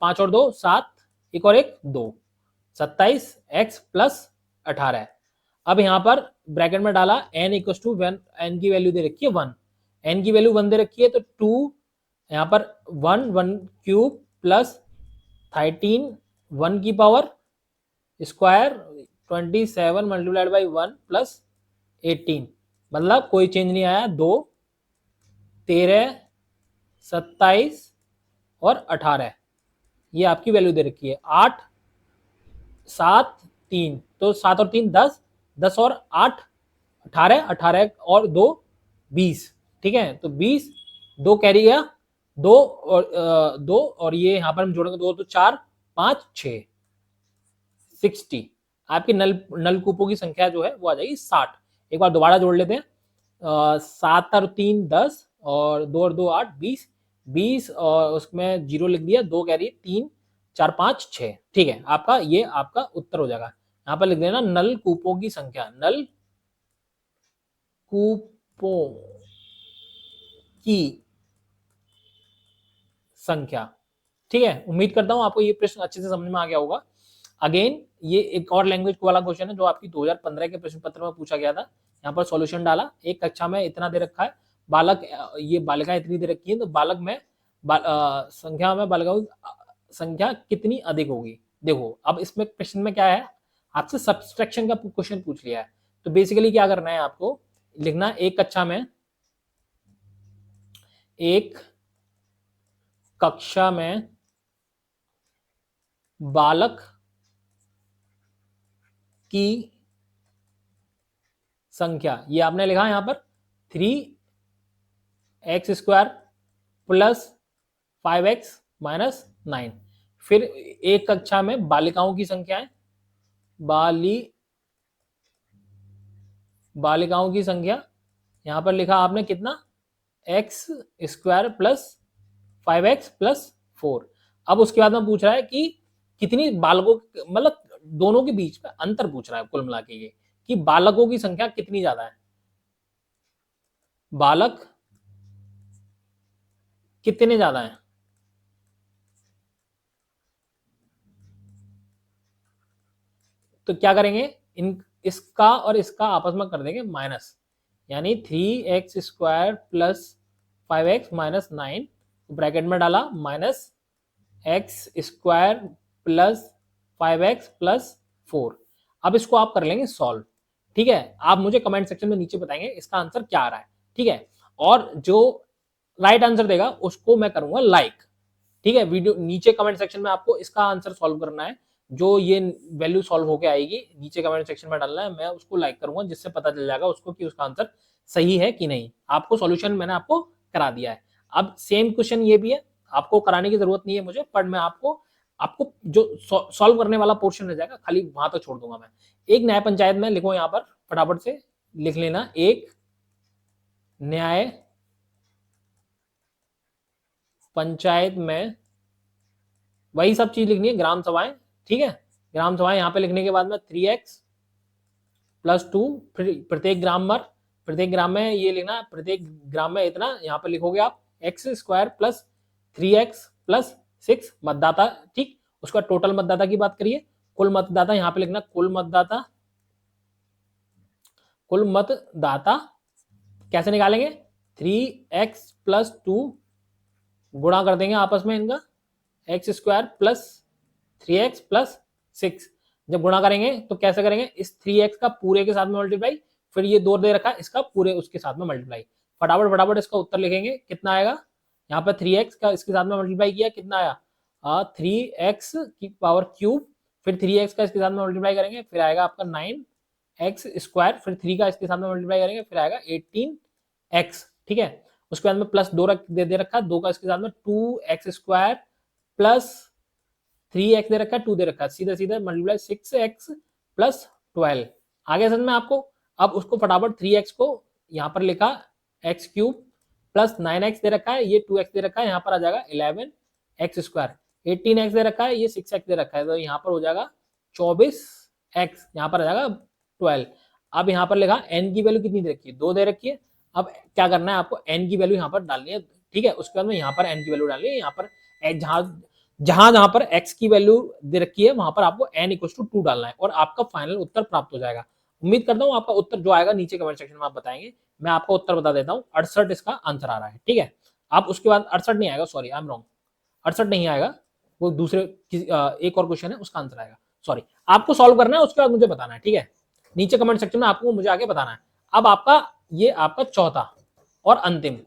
5 और 2 7, एक और एक 2, 27x प्लस 18। अब यहाँ पर ब्रैकेट में डाला n इक्वल टू 1, n की वैल्यू दे रखी है 1, n की वैल्यू 1 दे रखी है तो 2 यहाँ पर 1 क्यूब प्लस 13 1 की power square 27 multiplied by 1 plus 18, मतलब कोई चेंज नहीं आया, 2 13 27 और 18, ये आपकी वैल्यू दे रखी है। 8 7 3, तो 7 और 3 10, 10 और 8 18, 18 और 2 20, ठीक है। तो 20, 2 कैरी गया, 2 और ये यहाँ पर हम जोड़ेंगे 2 तो 4 5 6, 60। आपकी नलकूपों की संख्या जो है वो आ जाएगी 60। एक बार दोबारा जोड़ लेते हैं, 7 और 3 10 और 2 और 2 8, 20 20 और उसमें 0 लिख दिया, 2 कैरी 3 4 5 6, ठीक है। आपका ये आपका उत्तर हो जाएगा। यहाँ पर लिख देना नलकूपों की संख्या, नलकूपों की संख्या, ठीक है। उम्मीद करता हूं आपको ये प्रश्न अच्छे से समझ में आ गया होगा। अगेन ये एक और लैंग्वेज वाला क्वेश्चन है जो आपकी 2015 के प्रश्न पत्र में पूछा गया था। यहाँ पर सॉल्यूशन डाला, एक कक्षा में इतना दे रखा है, बालक ये बालिका इतनी दे रखी है, तो बालक में संख्या में बालिकाओं की संख्या कितनी अधिक होगी। देखो अब इसमें प्रश्न में क्या है, आपसे सब्सट्रैक्शन का क्वेश्चन पूछ लिया है, तो बेसिकली क्या करना है आपको लिखना, एक कक्षा में बालक की संख्या, ये आपने लिखा यहाँ पर 3x² प्लस 5x माइनस 9। फिर एक कक्षा में बालिकाओं की संख्या है, बालिकाओं की संख्या यहां पर लिखा आपने कितना, x² प्लस 5x प्लस 4। अब उसके बाद में पूछ रहा है कि कितनी बालकों, मतलब दोनों के बीच में अंतर पूछ रहा है कुल मिला के, ये कि बालकों की संख्या कितनी ज्यादा है, बालक कितने ज्यादा हैं। तो क्या करेंगे, इन इसका और इसका आपस में कर देंगे माइनस, यानी 3x² plus 5x minus 9, bracket में डाला minus x² plus 5x plus 4। अब इसको आप कर लेंगे सॉल्व, ठीक है। आप मुझे कमेंट सेक्शन में नीचे बताएंगे इसका आंसर क्या आ रहा है, ठीक है। और जो राइट आंसर देगा उसको मैं करूंगा लाइक, ठीक है। वीडियो नीचे कमेंट सेक्शन में आपको इसका आंसर सॉल्व करना है, जो ये वैल्यू सॉल्व होके आएगी नीचे कमेंट सेक्शन में डालना है, मैं उसको लाइक करूंगा, जिससे पता चल जाएगा उसको कि उसका आंसर सही है कि नहीं। आपको सॉल्यूशन मैंने आपको करा दिया है। अब सेम क्वेश्चन ये भी है, आपको कराने की जरूरत नहीं है मुझे, पर मैं आपको जो सॉल्व करने वाला पोर्शन रह जाएगा खाली वहां तक छोड़ दूंगा मैं। एक न्याय पंचायत में लिखो, यहाँ पर फटाफट से लिख लेना, एक न्याय पंचायत में, वही सब चीज लिखनी है, ग्राम सभाएं, ठीक है। ग्राम सभाएं यहाँ पे लिखने के बाद में 3x प्लस 2, फिर प्रत्येक ग्राम में ये लिखना, प्रत्येक ग्राम में इतना, यहाँ पे लिखोगे आप x² प्लस 3x प्लस 6 मतदाता, ठीक। उसका टोटल मतदाता की बात करिए, कुल मतदाता यहाँ पे लिखना, कुल मतदाता कैसे निकालेंगे, 3x प्लस 2 गुणा कर देंगे आपस में इनका, x² प्लस 3x प्लस 6। जब गुणा करेंगे तो कैसे करेंगे, इस 3x का पूरे के साथ में मल्टीप्लाई, फिर ये 2 दे रखा है इसका पूरे उसके साथ में मल्टीप्लाई, फटाफट इसका उत्तर लिखेंगे, कितना आएगा। यहाँ पर 3x का इसके साथ में मल्टीप्लाई किया, कितना आया 3x की पावर क्यूब, फिर 3x का इसके साथ में मल्टीप्लाई करेंगे, फिर आएगा आपका 9x², फिर 3 का इसके साथ में मल्टीप्लाई करेंगे, फिर आएगा 18x, ठीक है। उसके बाद में प्लस 2 दे रखा है, 2 का इसके साथ में 2x² प्लस 3x दे रखा है, 2 दे रखा है, सीधा सीधा मल्टीप्लाई 6x प्लस 12। आगे समझ में आपको? अब उसको फटाफट 3x को यहाँ पर लिखा x³ प्लस 9x दे रखा है, ये 2x दे रखा है, यहाँ पर आ जाएगा 11x²। 18x दे रखा है, ये 6x दे रखा है, तो यहाँ पर हो जाएगा 24x, यहाँ पर आ जाएगा 12। अब यहाँ पर लिखा n की वैल्यू कितनी दे रखी है? 2 दे रखी है। अब क्या करना है आपको? n की वैल्यू यहाँ पर डालनी है, ठीक है। उसके बाद में यहाँ पर n की वैल्यू डालनी है, यहाँ पर जहां जहां पर x की वैल्यू दे रखी है वहां पर आपको n = 2 डालना है और आपका फाइनल उत्तर प्राप्त हो जाएगा। उम्मीद करता हूं आपका उत्तर जो आएगा नीचे कमेंट सेक्शन में आप बताएंगे। मैं आपका उत्तर बता देता हूं, 68 इसका आंसर आ रहा है, ठीक है। आप उसके बाद 68 नहीं आएगा, सॉरी आई एम रॉन्ग, 68 नहीं आएगा, वो दूसरे एक और क्वेश्चन है उसका आंसर आएगा, सॉरी। आपको सॉल्व करना है, उसके बाद मुझे बताना है, ठीक है। नीचे कमेंट सेक्शन में आपको मुझे आगे बताना है। अब आपका ये आपका चौथा और अंतिम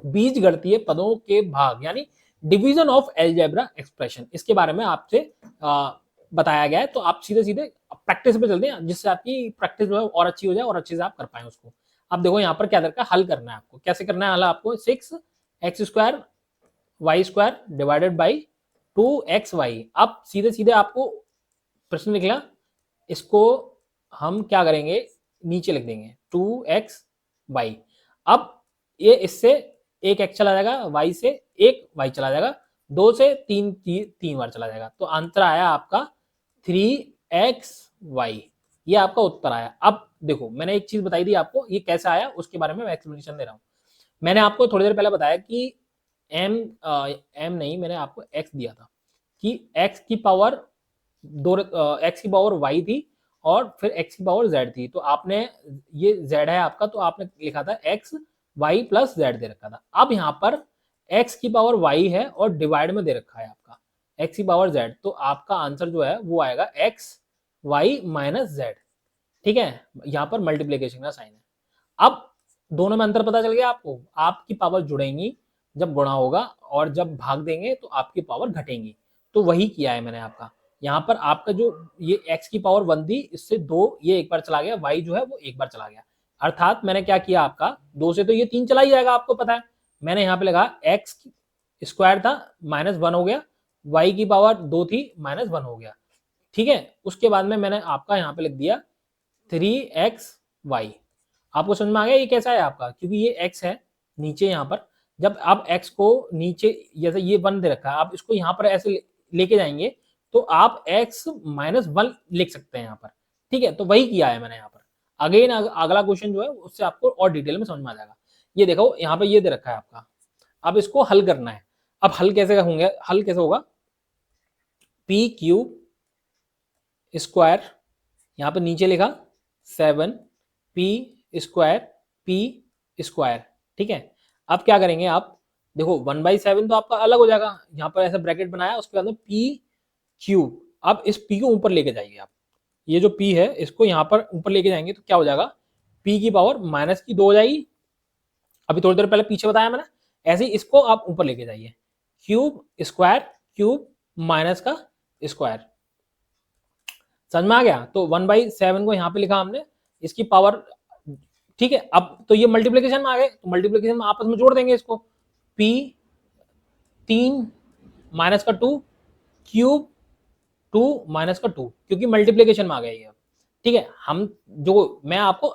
बीजगणितीय पदों के भाग यानी डिवीजन ऑफ अलजेब्रा एक्सप्रेशन, इसके बारे में आपसे बताया गया है। तो आप सीधे सीधे प्रैक्टिस पे चलते हैं, जिससे आपकी प्रैक्टिस जो है और अच्छी हो जाए और अच्छे से आप कर पाए उसको। अब देखो यहाँ पर क्या दरकार, हल करना है आपको। कैसे करना है हल? आपको 6x² y² divided by 2xy। अब सीधे सीधे आपको प्रश्न निकला, इसको हम क्या करेंगे, नीचे लिख देंगे 2xy। अब ये इससे एक x चला जाएगा, y से एक y चला जाएगा, 2 से 3 बार चला जाएगा, तो आंसर आया आपका 3xy। ये आपका उत्तर आया। अब देखो मैंने एक चीज बताई थी आपको, ये कैसे आया उसके बारे में मैं एक्सप्लेनेशन दे रहा हूं। मैंने आपको थोड़ी देर पहले बताया कि m नहीं, मैंने आपको x दिया था कि x की पावर x की पावर y थी और फिर x की पावर z थी। तो आपने ये z है आपका, तो आपने लिखा था x y प्लस z दे रखा था। अब यहाँ पर x की पावर y है और डिवाइड में दे रखा है आपका x की पावर z, तो आपका आंसर जो है वो आएगा x y माइनस z, ठीक है। यहाँ पर मल्टीप्लीकेशन का साइन है। अब दोनों में अंतर पता चल गया आपको। आपकी पावर जुड़ेंगी जब गुणा होगा और जब भाग देंगे तो आपकी पावर घटेंगी। तो वही किया है मैंने आपका। यहाँ पर आपका जो ये x की पावर 1 थी, इससे 2 ये एक बार चला गया, y जो है वो एक बार चला गया। अर्थात मैंने क्या किया, आपका 2 से तो ये 3 चला ही जाएगा, आपको पता है। मैंने यहाँ पे लगा x² था -1 हो गया, y की पावर 2 थी -1 हो गया, ठीक है। उसके बाद में मैंने आपका यहाँ पे लिख दिया 3xy। आपको समझ में आ गया ये कैसा है आपका? क्योंकि ये x है नीचे यहाँ पर, जब आप x को नीचे जैसे ये 1 दे रखा है, आप इसको यहाँ पर ऐसे लेके जाएंगे तो आप x -1 लिख सकते हैं यहाँ पर, ठीक है। तो वही किया है मैंने यहाँ पर। अगेन अगला क्वेश्चन जो है उससे आपको और डिटेल में समझ में आ जाएगा। ये देखो यहाँ पे ये दे रखा है आपका, अब इसको हल करना है। अब हल कैसे होंगे, हल कैसे होगा, p³ स्क्वायर, यहाँ पर नीचे लिखा 7p² p², ठीक है। अब क्या करेंगे आप, देखो 1/7 तो आपका अलग हो जाएगा, यहाँ पर ऐसा ब्रैकेट बनाया, उसके बाद p³। अब इस p को ऊपर लेके जाइए आप, ये जो p है इसको यहाँ पर ऊपर लेके जाएंगे तो क्या हो जाएगा, p की पावर -2 हो जाएगी। अभी थोड़ी देर पहले पीछे बताया मैंने, ऐसे ही इसको आप ऊपर लेके जाइए, क्यूब स्क्वायर क्यूब माइनस का स्क्वायर। समझ में आ गया? तो 1/7 को यहाँ पे लिखा हमने, इसकी पावर, ठीक है। अब तो ये मल्टीप्लीकेशन में आ गए, तो मल्टीप्लीकेशन में आपस में जोड़ देंगे इसको, p 3 माइनस का 2 क्यूब 2 माइनस का 2, क्योंकि मल्टीप्लीकेशन में आ गया ये, ठीक है। हम जो मैं आपको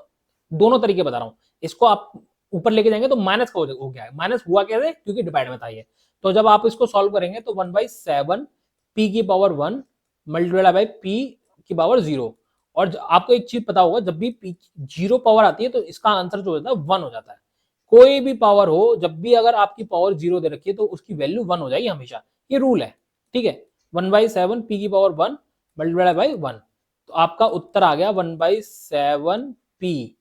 दोनों तरीके बता रहा हूँ, इसको आप ऊपर लेके जाएंगे तो माइनस का हो गया है, माइनस हुआ कैसे, क्योंकि डिवाइड में था ये। तो जब आप इसको सॉल्व करेंगे तो 1/7 p की पावर 1 मल्टीप्लाई बाई p की पावर 0। और आपको एक चीज पता होगा, जब भी p 0 पावर आती है तो इसका आंसर जो होता है 1 हो जाता है। कोई भी पावर हो, जब भी अगर आपकी पावर 0 दे रखी है तो उसकी वैल्यू 1 हो जाएगी हमेशा, ये रूल है, ठीक है। 1/7 p की पावर 1 मल्टीप्लाई बाई 1, तो आपका उत्तर आ गया 1/7 p।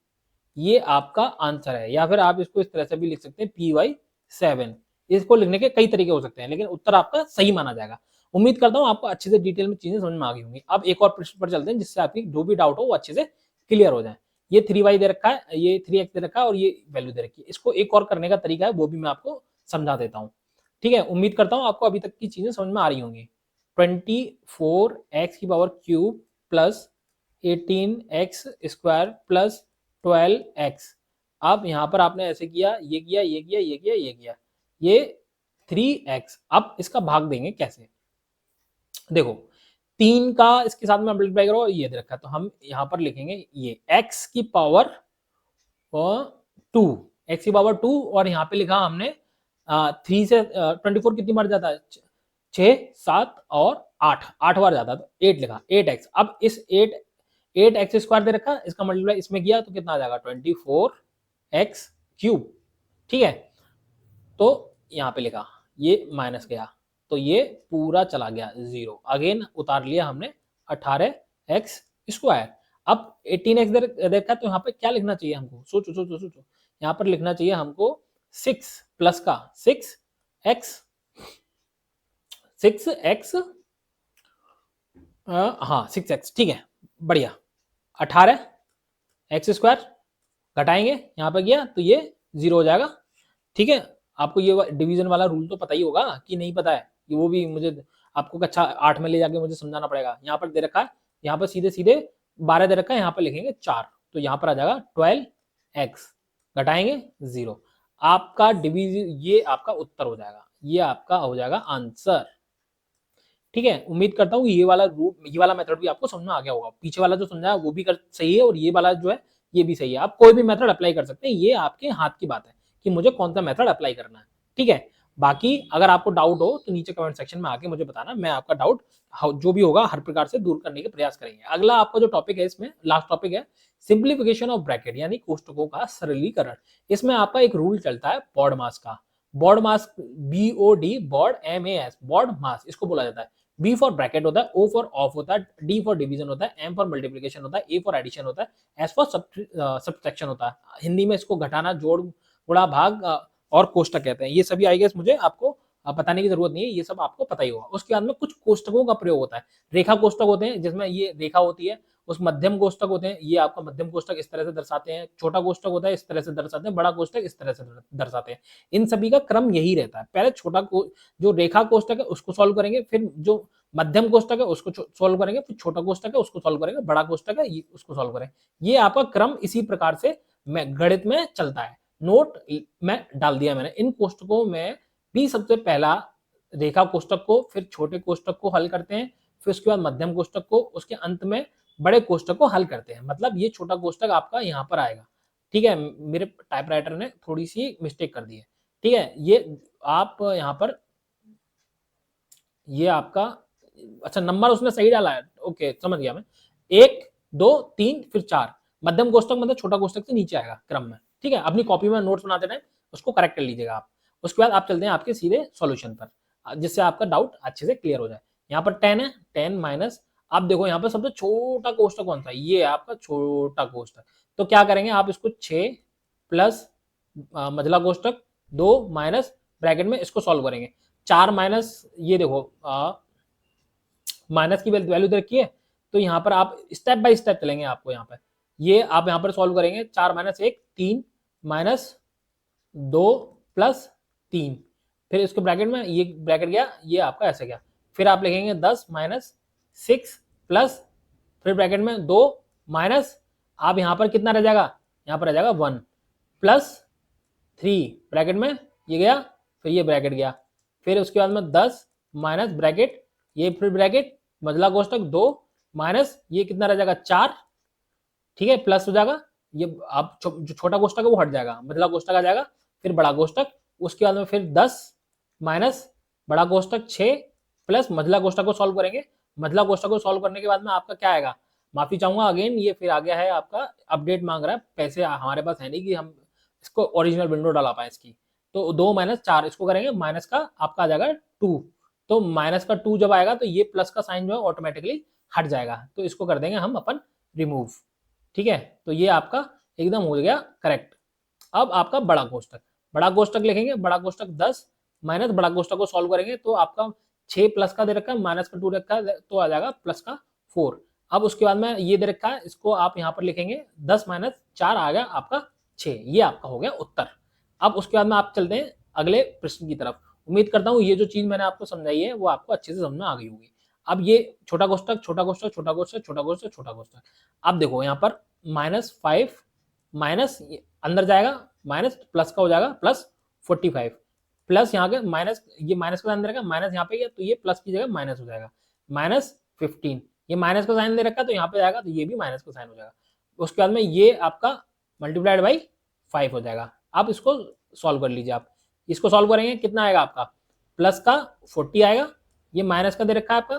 ये आपका आंसर है। या फिर आप इसको इस तरह से भी लिख सकते हैं p/7। इसको लिखने के कई तरीके हो सकते हैं, लेकिन उत्तर आपका सही माना जाएगा। उम्मीद करता हूं आपको अच्छे से डिटेल में चीजें समझ में आ गई होंगी। अब एक और प्रश्न पर चलते हैं, जिससे आपकी जो भी डाउट हो वो अच्छे से क्लियर हो जाए। ये 3y दे रखा है, ये 3x दे रखा है और ये वैल्यू दे रखी है। इसको एक और करने का तरीका है, वो भी मैं आपको समझा देता हूँ, ठीक है। उम्मीद करता हूँ आपको अभी तक की चीजें समझ में आ रही होंगी। 24x की power cube plus 18x² plus 12x अब यहाँ पर आपने ऐसे किया, ये किया, ये किया, ये किया, ये किया, ये 3x। अब इसका भाग देंगे कैसे, देखो 3 का इसके साथ में मल्टीप्लाई करो, ये दे रखा है, तो हम यहाँ पर लिखेंगे ये x की पावर 2, x की पावर 2, और यहाँ पे लिखा हमने 3 से 24 कितनी बार जाता है, 6, 7 और 8, 8 बार जाता है, तो 8 लिखा, 8x। अब इस 8x स्क्वायर दे रखा, इसका मल्टीप्लाई इसमें किया तो कितना आ जाएगा, 24x क्यूब। ठीक है, तो यहाँ पे लिखा, ये माइनस गया, तो ये पूरा चला गया जीरो, अगेन उतार लिया हमने 18x स्क्वायर। अब 18x देखा, तो यहाँ पे क्या लिखना चाहिए हमको, सोचो सोचो सोचो, यहाँ पर लिखना चाहिए हमको 6 प्लस का 6x, 6x, हाँ 6x, ठीक है, बढ़िया, 18x स्क्वायर घटाएंगे, यहाँ पे गया तो ये जीरो हो जाएगा। ठीक है, आपको ये डिवीजन वाला रूल तो पता ही होगा कि नहीं पता है, कि वो भी मुझे आपको कक्षा 8 में ले जाके मुझे समझाना पड़ेगा। यहाँ पर दे रखा है, यहाँ पर सीधे सीधे 12 दे रखा है, यहाँ पर लिखेंगे 4, तो यहाँ पर आ जाएगा 12x, घटाएंगे जीरो, आपका डिवीजन, ये आपका उत्तर हो जाएगा, ये आपका हो जाएगा आंसर। ठीक है, उम्मीद करता हूँ ये वाला रूट, ये वाला मेथड भी आपको समझ में आ गया होगा, पीछे वाला जो समझाया वो भी सही है, और ये वाला जो है ये भी सही है। आप कोई भी मेथड अप्लाई कर सकते हैं, ये आपके हाथ की बात है कि मुझे कौन सा मेथड अप्लाई करना है। ठीक है, बाकी अगर आपको डाउट हो तो नीचे कमेंट सेक्शन में आके मुझे बताना, मैं आपका डाउट जो भी होगा हर प्रकार से दूर करने के प्रयास करेंगे। अगला आपका जो टॉपिक है, इसमें लास्ट टॉपिक है सिंप्लीफिकेशन ऑफ ब्रैकेट, यानी कोष्टकों का सरलीकरण। इसमें आपका एक रूल चलता है बॉड मास का, बॉड मास, BOD, बॉड MAS, बॉड मास इसको बोला जाता है। B फॉर ब्रैकेट होता है, O फॉर ऑफ होता है, D फॉर डिवीजन होता है, M फॉर मल्टीप्लिकेशन होता है, A फॉर एडिशन होता है, S फॉर सब्ट्रैक्शन होता है। हिंदी में इसको घटाना, जोड़, गुणा, भाग और कोष्टक कहते हैं। ये सभी आई गेस मुझे आपको बताने की जरूरत नहीं है, ये सब आपको पता ही होगा। उसके बाद में कुछ कोष्टकों का प्रयोग होता है, रेखा कोष्टक होते हैं जिसमें ये रेखा होती है, उस मध्यम कोष्टक होते हैं, ये आपका मध्यम कोष्टक इस तरह से दर्शाते हैं, छोटा कोष्टक होता है इस तरह से दर्शाते हैं, बड़ा कोष्टक इस तरह से दर्शाते हैं। इन सभी का क्रम यही रहता है, पहले छोटा जो रेखा कोष्टक है उसको सॉल्व करेंगे, फिर जो मध्यम कोष्टक है उसको सॉल्व करेंगे, फिर छोटा कोष्टक है उसको सॉल्व करेंगे, बड़ा कोष्टक है उसको सॉल्व करेंगे। ये आपका क्रम इसी प्रकार से गणित में चलता है। नोट में डाल दिया मैंने, इन कोष्टकों में भी सबसे पहला रेखा कोष्टक को, फिर छोटे कोष्टक को हल करते हैं, फिर उसके बाद मध्यम कोष्टक को, उसके अंत में बड़े कोष्टक को हल करते हैं। मतलब ये छोटा कोष्टक आपका यहाँ पर आएगा। ठीक है, मेरे टाइपराइटर ने थोड़ी सी मिस्टेक कर दी है। ठीक है, ये आप यहाँ पर, ये आपका, अच्छा नंबर उसने सही डाला है, ओके समझ गया मैं, 1 2 3 फिर 4, मध्यम कोष्टक मतलब छोटा कोष्टक से नीचे आएगा क्रम में। ठीक है, अपनी कॉपी में नोट्स बनाते टाइम उसको करेक्ट कर लीजिएगा आप। उसके बाद आप चलते हैं आपके सीधे सॉल्यूशन पर, जिससे आपका डाउट अच्छे से क्लियर हो जाए। यहाँ पर 10 है, 10 माइनस, आप देखो यहाँ पर सबसे छोटा कोष्टक कौन सा है, ये है आपका छोटा कोष्टक। तो क्या करेंगे आप, इसको 6 प्लस मझला कोष्टक 2 माइनस ब्रैकेट में इसको सॉल्व करेंगे, 4 माइनस, ये देखो माइनस की वैल्यू दे रखी है, तो यहाँ पर आप स्टेप बाय स्टेप चलेंगे। आपको यहाँ पर ये आप यहाँ पर सॉल्व करेंगे, 4 माइनस 1 3 माइनस 2 प्लस 3, फिर इसको ब्रैकेट में, ये ब्रैकेट गया, ये आपका ऐसे गया, फिर आप लिखेंगे 10 माइनस 6 प्लस, फिर ब्रैकेट में 2 माइनस, आप यहाँ पर कितना रह जाएगा, यहाँ पर रह जाएगा 1 प्लस 3, ब्रैकेट में ये गया, फिर ये ब्रैकेट गया, फिर उसके बाद में 10 माइनस ब्रैकेट, ये फिर ब्रैकेट मझला कोष्टक 2 माइनस, ये कितना रह जाएगा 4। ठीक है, प्लस हो जाएगा, ये आप जो छोटा कोष्टक है वो हट जाएगा, मझला कोष्टक आ जाएगा, फिर बड़ा कोष्टक, उसके बाद में फिर 10 माइनस बड़ा कोष्टक 6 प्लस मझला कोष्टक को सॉल्व करेंगे। मझला कोष्टक को सॉल्व करने के बाद में आपका क्या आएगा, माफी चाहूंगा अगेन, ये फिर आ गया है आपका अपडेट मांग रहा है, पैसे हमारे पास है नहीं कि हम इसको ओरिजिनल विंडो डाला पाए इसकी। तो 2 माइनस 4 इसको करेंगे, माइनस का आपका आ जाएगा 2, तो माइनस का 2 जब आएगा तो ये प्लस का साइन जो है ऑटोमेटिकली हट जाएगा, तो इसको कर देंगे हम अपन रिमूव। ठीक है, तो ये आपका एकदम हो गया करेक्ट। अब आपका बड़ा कोष्टक, बड़ा कोष्टक लिखेंगे, बड़ा कोष्टक 10 माइनस बड़ा कोष्टक को सॉल्व करेंगे, तो आपका 6 प्लस का दे रखा है, माइनस का 2 रखा है, तो आ जाएगा प्लस का 4। अब उसके बाद में ये दे रखा है, इसको आप यहाँ पर लिखेंगे 10 माइनस 4 आ गया आपका 6, ये आपका हो गया उत्तर। अब उसके बाद में आप चलते हैं अगले प्रश्न की तरफ। उम्मीद करता हूँ ये जो चीज मैंने आपको समझाई है वो आपको अच्छे से समझ में आ गई होगी। अब ये छोटा कोष्टक, छोटा कोष्टक, छोटा कोष्टक, छोटा कोष्टक, छोटा कोष्टक, अब देखो यहाँ पर -5 माइनस अंदर जाएगा माइनस, प्लस का हो जाएगा प्लस 45, प्लस यहाँ के माइनस, ये माइनस का साइन दे रखा है, माइनस यहाँ पे गया तो ये प्लस की जगह माइनस हो जाएगा, माइनस 15, ये माइनस का साइन दे रखा है तो यहाँ पे जाएगा तो ये भी माइनस का साइन हो जाएगा। उसके बाद में ये आपका मल्टीप्लाइड बाई 5 हो जाएगा। आप इसको सॉल्व कर लीजिए। आप इसको सॉल्व करेंगे कितना आएगा आपका, प्लस का 40 आएगा, ये माइनस का दे रखा है आपका,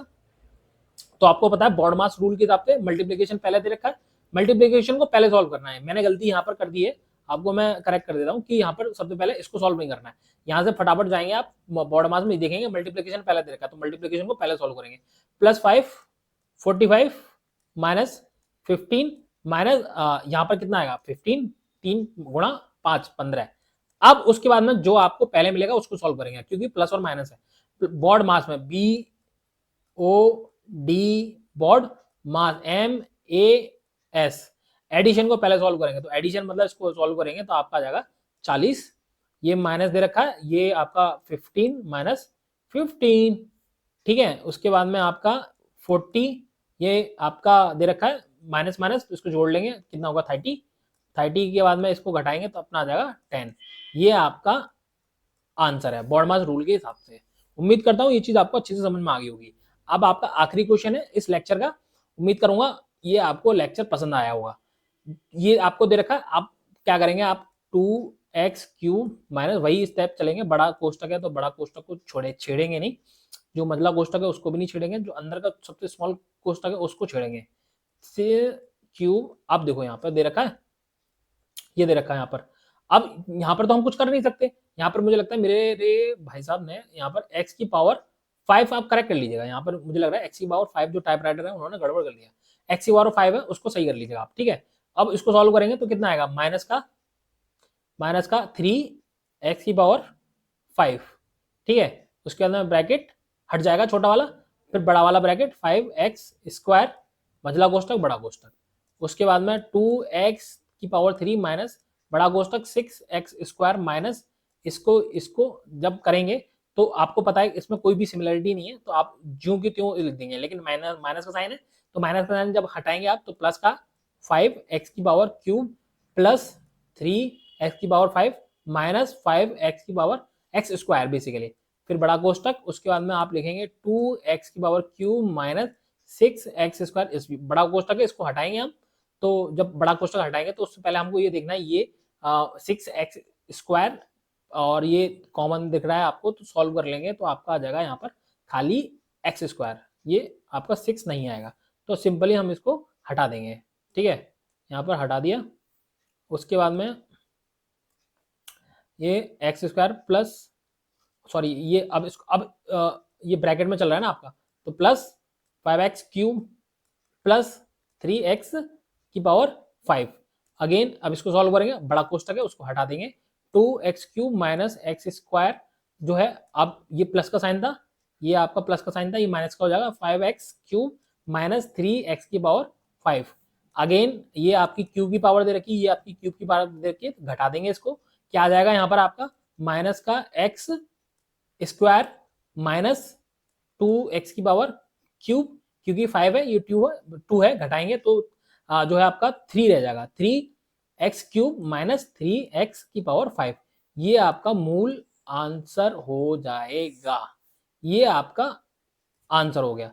तो आपको पता है बॉड मास रूल के हिसाब से मल्टीप्लीकेशन पहले दे रखा है, मल्टीप्लीकेशन को पहले सॉल्व करना है। मैंने गलती यहाँ पर कर दी है, आपको मैं करेक्ट कर देता हूँ कि यहाँ पर सबसे पहले इसको सॉल्व नहीं करना है। यहाँ से फटाफट जाएंगे आप बॉड मास में देखेंगे मल्टीप्लीकेशन पहले दे रखा है, तो मल्टीप्लीकेशन को पहले सॉल्व करेंगे। प्लस 5 45 माइनस 15 माइनस यहाँ पर कितना आएगा 15, 3 गुणा 5 15। अब उसके बाद में जो आपको पहले मिलेगा उसको सॉल्व करेंगे, क्योंकि प्लस और माइनस है। बॉड मास में बी ओ डी बॉड मास MAS, एडिशन को पहले सॉल्व करेंगे, तो एडिशन मतलब इसको सॉल्व करेंगे तो आपका आ जाएगा 40, ये माइनस दे रखा है, ये आपका 15 माइनस 15, ठीक है। उसके बाद में आपका 40, ये आपका दे रखा है माइनस माइनस, तो इसको जोड़ लेंगे कितना होगा 30, 30 के बाद में इसको घटाएंगे तो अपना आ जाएगा 10। ये आपका आंसर है बॉड मास रूल के हिसाब से। उम्मीद करता हूँ ये चीज आपको अच्छे से समझ में आ गई होगी। अब आपका आखिरी क्वेश्चन है इस लेक्चर का, उम्मीद करूंगा ये आपको लेक्चर पसंद आया होगा। ये आपको दे रखा है, आप क्या करेंगे, आप 2x³ माइनस, वही स्टेप चलेंगे, बड़ा कोष्टक है तो बड़ा कोष्टक को छेड़ेंगे नहीं, जो मंझला कोष्टक है उसको भी नहीं छेड़ेंगे, जो अंदर का सबसे स्मॉल कोष्टक है उसको छेड़ेंगे। से क्यूब, आप देखो यहाँ पर दे रखा है, ये दे रखा है यहाँ पर। अब यहाँ पर तो हम कुछ कर नहीं सकते, यहाँ पर मुझे लगता है मेरे भाई साहब ने यहाँ पर x की पावर 5, आप करेक्ट कर लीजिएगा। यहाँ पर मुझे लग रहा है x की पावर 5 जो टाइप राइटर है उन्होंने गड़बड़ कर लिया, x की पावर 5 है उसको सही कर लीजिएगा आप, ठीक है। अब इसको सॉल्व करेंगे तो कितना आएगा, माइनस का 3x की पावर 5, ठीक है। उसके अंदर ब्रैकेट हट जाएगा छोटा वाला, फिर बड़ा वाला ब्रैकेट 5x² मझला कोष्टक बड़ा कोष्टक, उसके बाद में 2x की पावर 3 माइनस बड़ा कोष्टक 6x² माइनस, इसको जब करेंगे तो आपको पता है इसमें कोई भी सिमिलरिटी नहीं है तो आप ज्यों की त्यों लिख देंगे, लेकिन माइनस का साइन है तो माइनस का साइन जब हटाएंगे आप तो प्लस का 5x की पावर क्यूब प्लस 3x की पावर 5 माइनस 5x की पावर x² बेसिकली, फिर बड़ा कोष्टक, उसके बाद में आप लिखेंगे 2x की पावर क्यूब माइनस 6x², इस बड़ा कोष्टक है इसको हटाएंगे हम, तो जब बड़ा कोष्टक हटाएंगे तो उससे पहले हमको ये देखना है ये 6x² और ये कॉमन दिख रहा है आपको, तो सॉल्व कर लेंगे तो आपका आ जाएगा यहाँ पर खाली x², ये आपका 6 नहीं आएगा, तो सिंपली हम इसको हटा देंगे, ठीक है। यहाँ पर हटा दिया, उसके बाद में ये x² प्लस, सॉरी ये अब इसको ये ब्रैकेट में चल रहा है ना आपका, तो प्लस 5x³ प्लस 3x की पावर 5, अगेन अब इसको सॉल्व करेंगे, बड़ा कोष्टक है उसको हटा देंगे, 2x³ माइनस x² जो है, अब ये प्लस का साइन था, ये आपका प्लस का साइन था, ये माइनस का हो जाएगा 5x³ माइनस 3x की पावर 5, अगेन ये आपकी क्यूब की पावर दे रखी, ये आपकी क्यूब की पावर दे रखी, घटा देंगे इसको, क्या आ जाएगा यहाँ पर आपका माइनस का x² माइनस 2x की पावर क्यूब, क्योंकि 5 है ये 2 है, घटाएंगे तो जो है आपका 3 रह जाएगा, 3x³ माइनस 3x की पावर 5, ये आपका मूल आंसर हो जाएगा, ये आपका आंसर हो गया।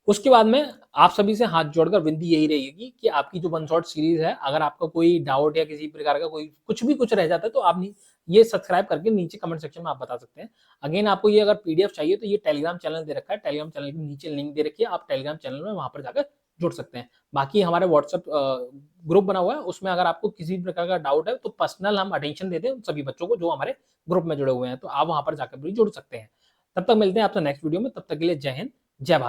उसके बाद में आप सभी से हाथ जोड़कर विनती यही रहेगी कि आपकी जो वन शॉट सीरीज है, अगर आपका कोई डाउट या किसी प्रकार का कोई कुछ रह जाता है तो आप ये सब्सक्राइब करके नीचे कमेंट सेक्शन में आप बता सकते हैं। अगेन आपको ये अगर पीडीएफ चाहिए तो ये टेलीग्राम चैनल दे रखा है, टेलीग्राम चैनल के नीचे लिंक दे रखी है, आप टेलीग्राम चैनल में वहां पर जाकर जुड़ सकते हैं। बाकी हमारे व्हाट्सएप ग्रुप बना हुआ है, उसमें अगर आपको किसी प्रकार का डाउट है तो पर्सनल हम अटेंशन देते हैं सभी बच्चों को जो हमारे ग्रुप में जुड़े हुए हैं, तो आप वहां पर जाकर भी जुड़ सकते हैं। तब तक मिलते हैं आपसे नेक्स्ट वीडियो में, तब तक के लिए जय हिंद जय भारत।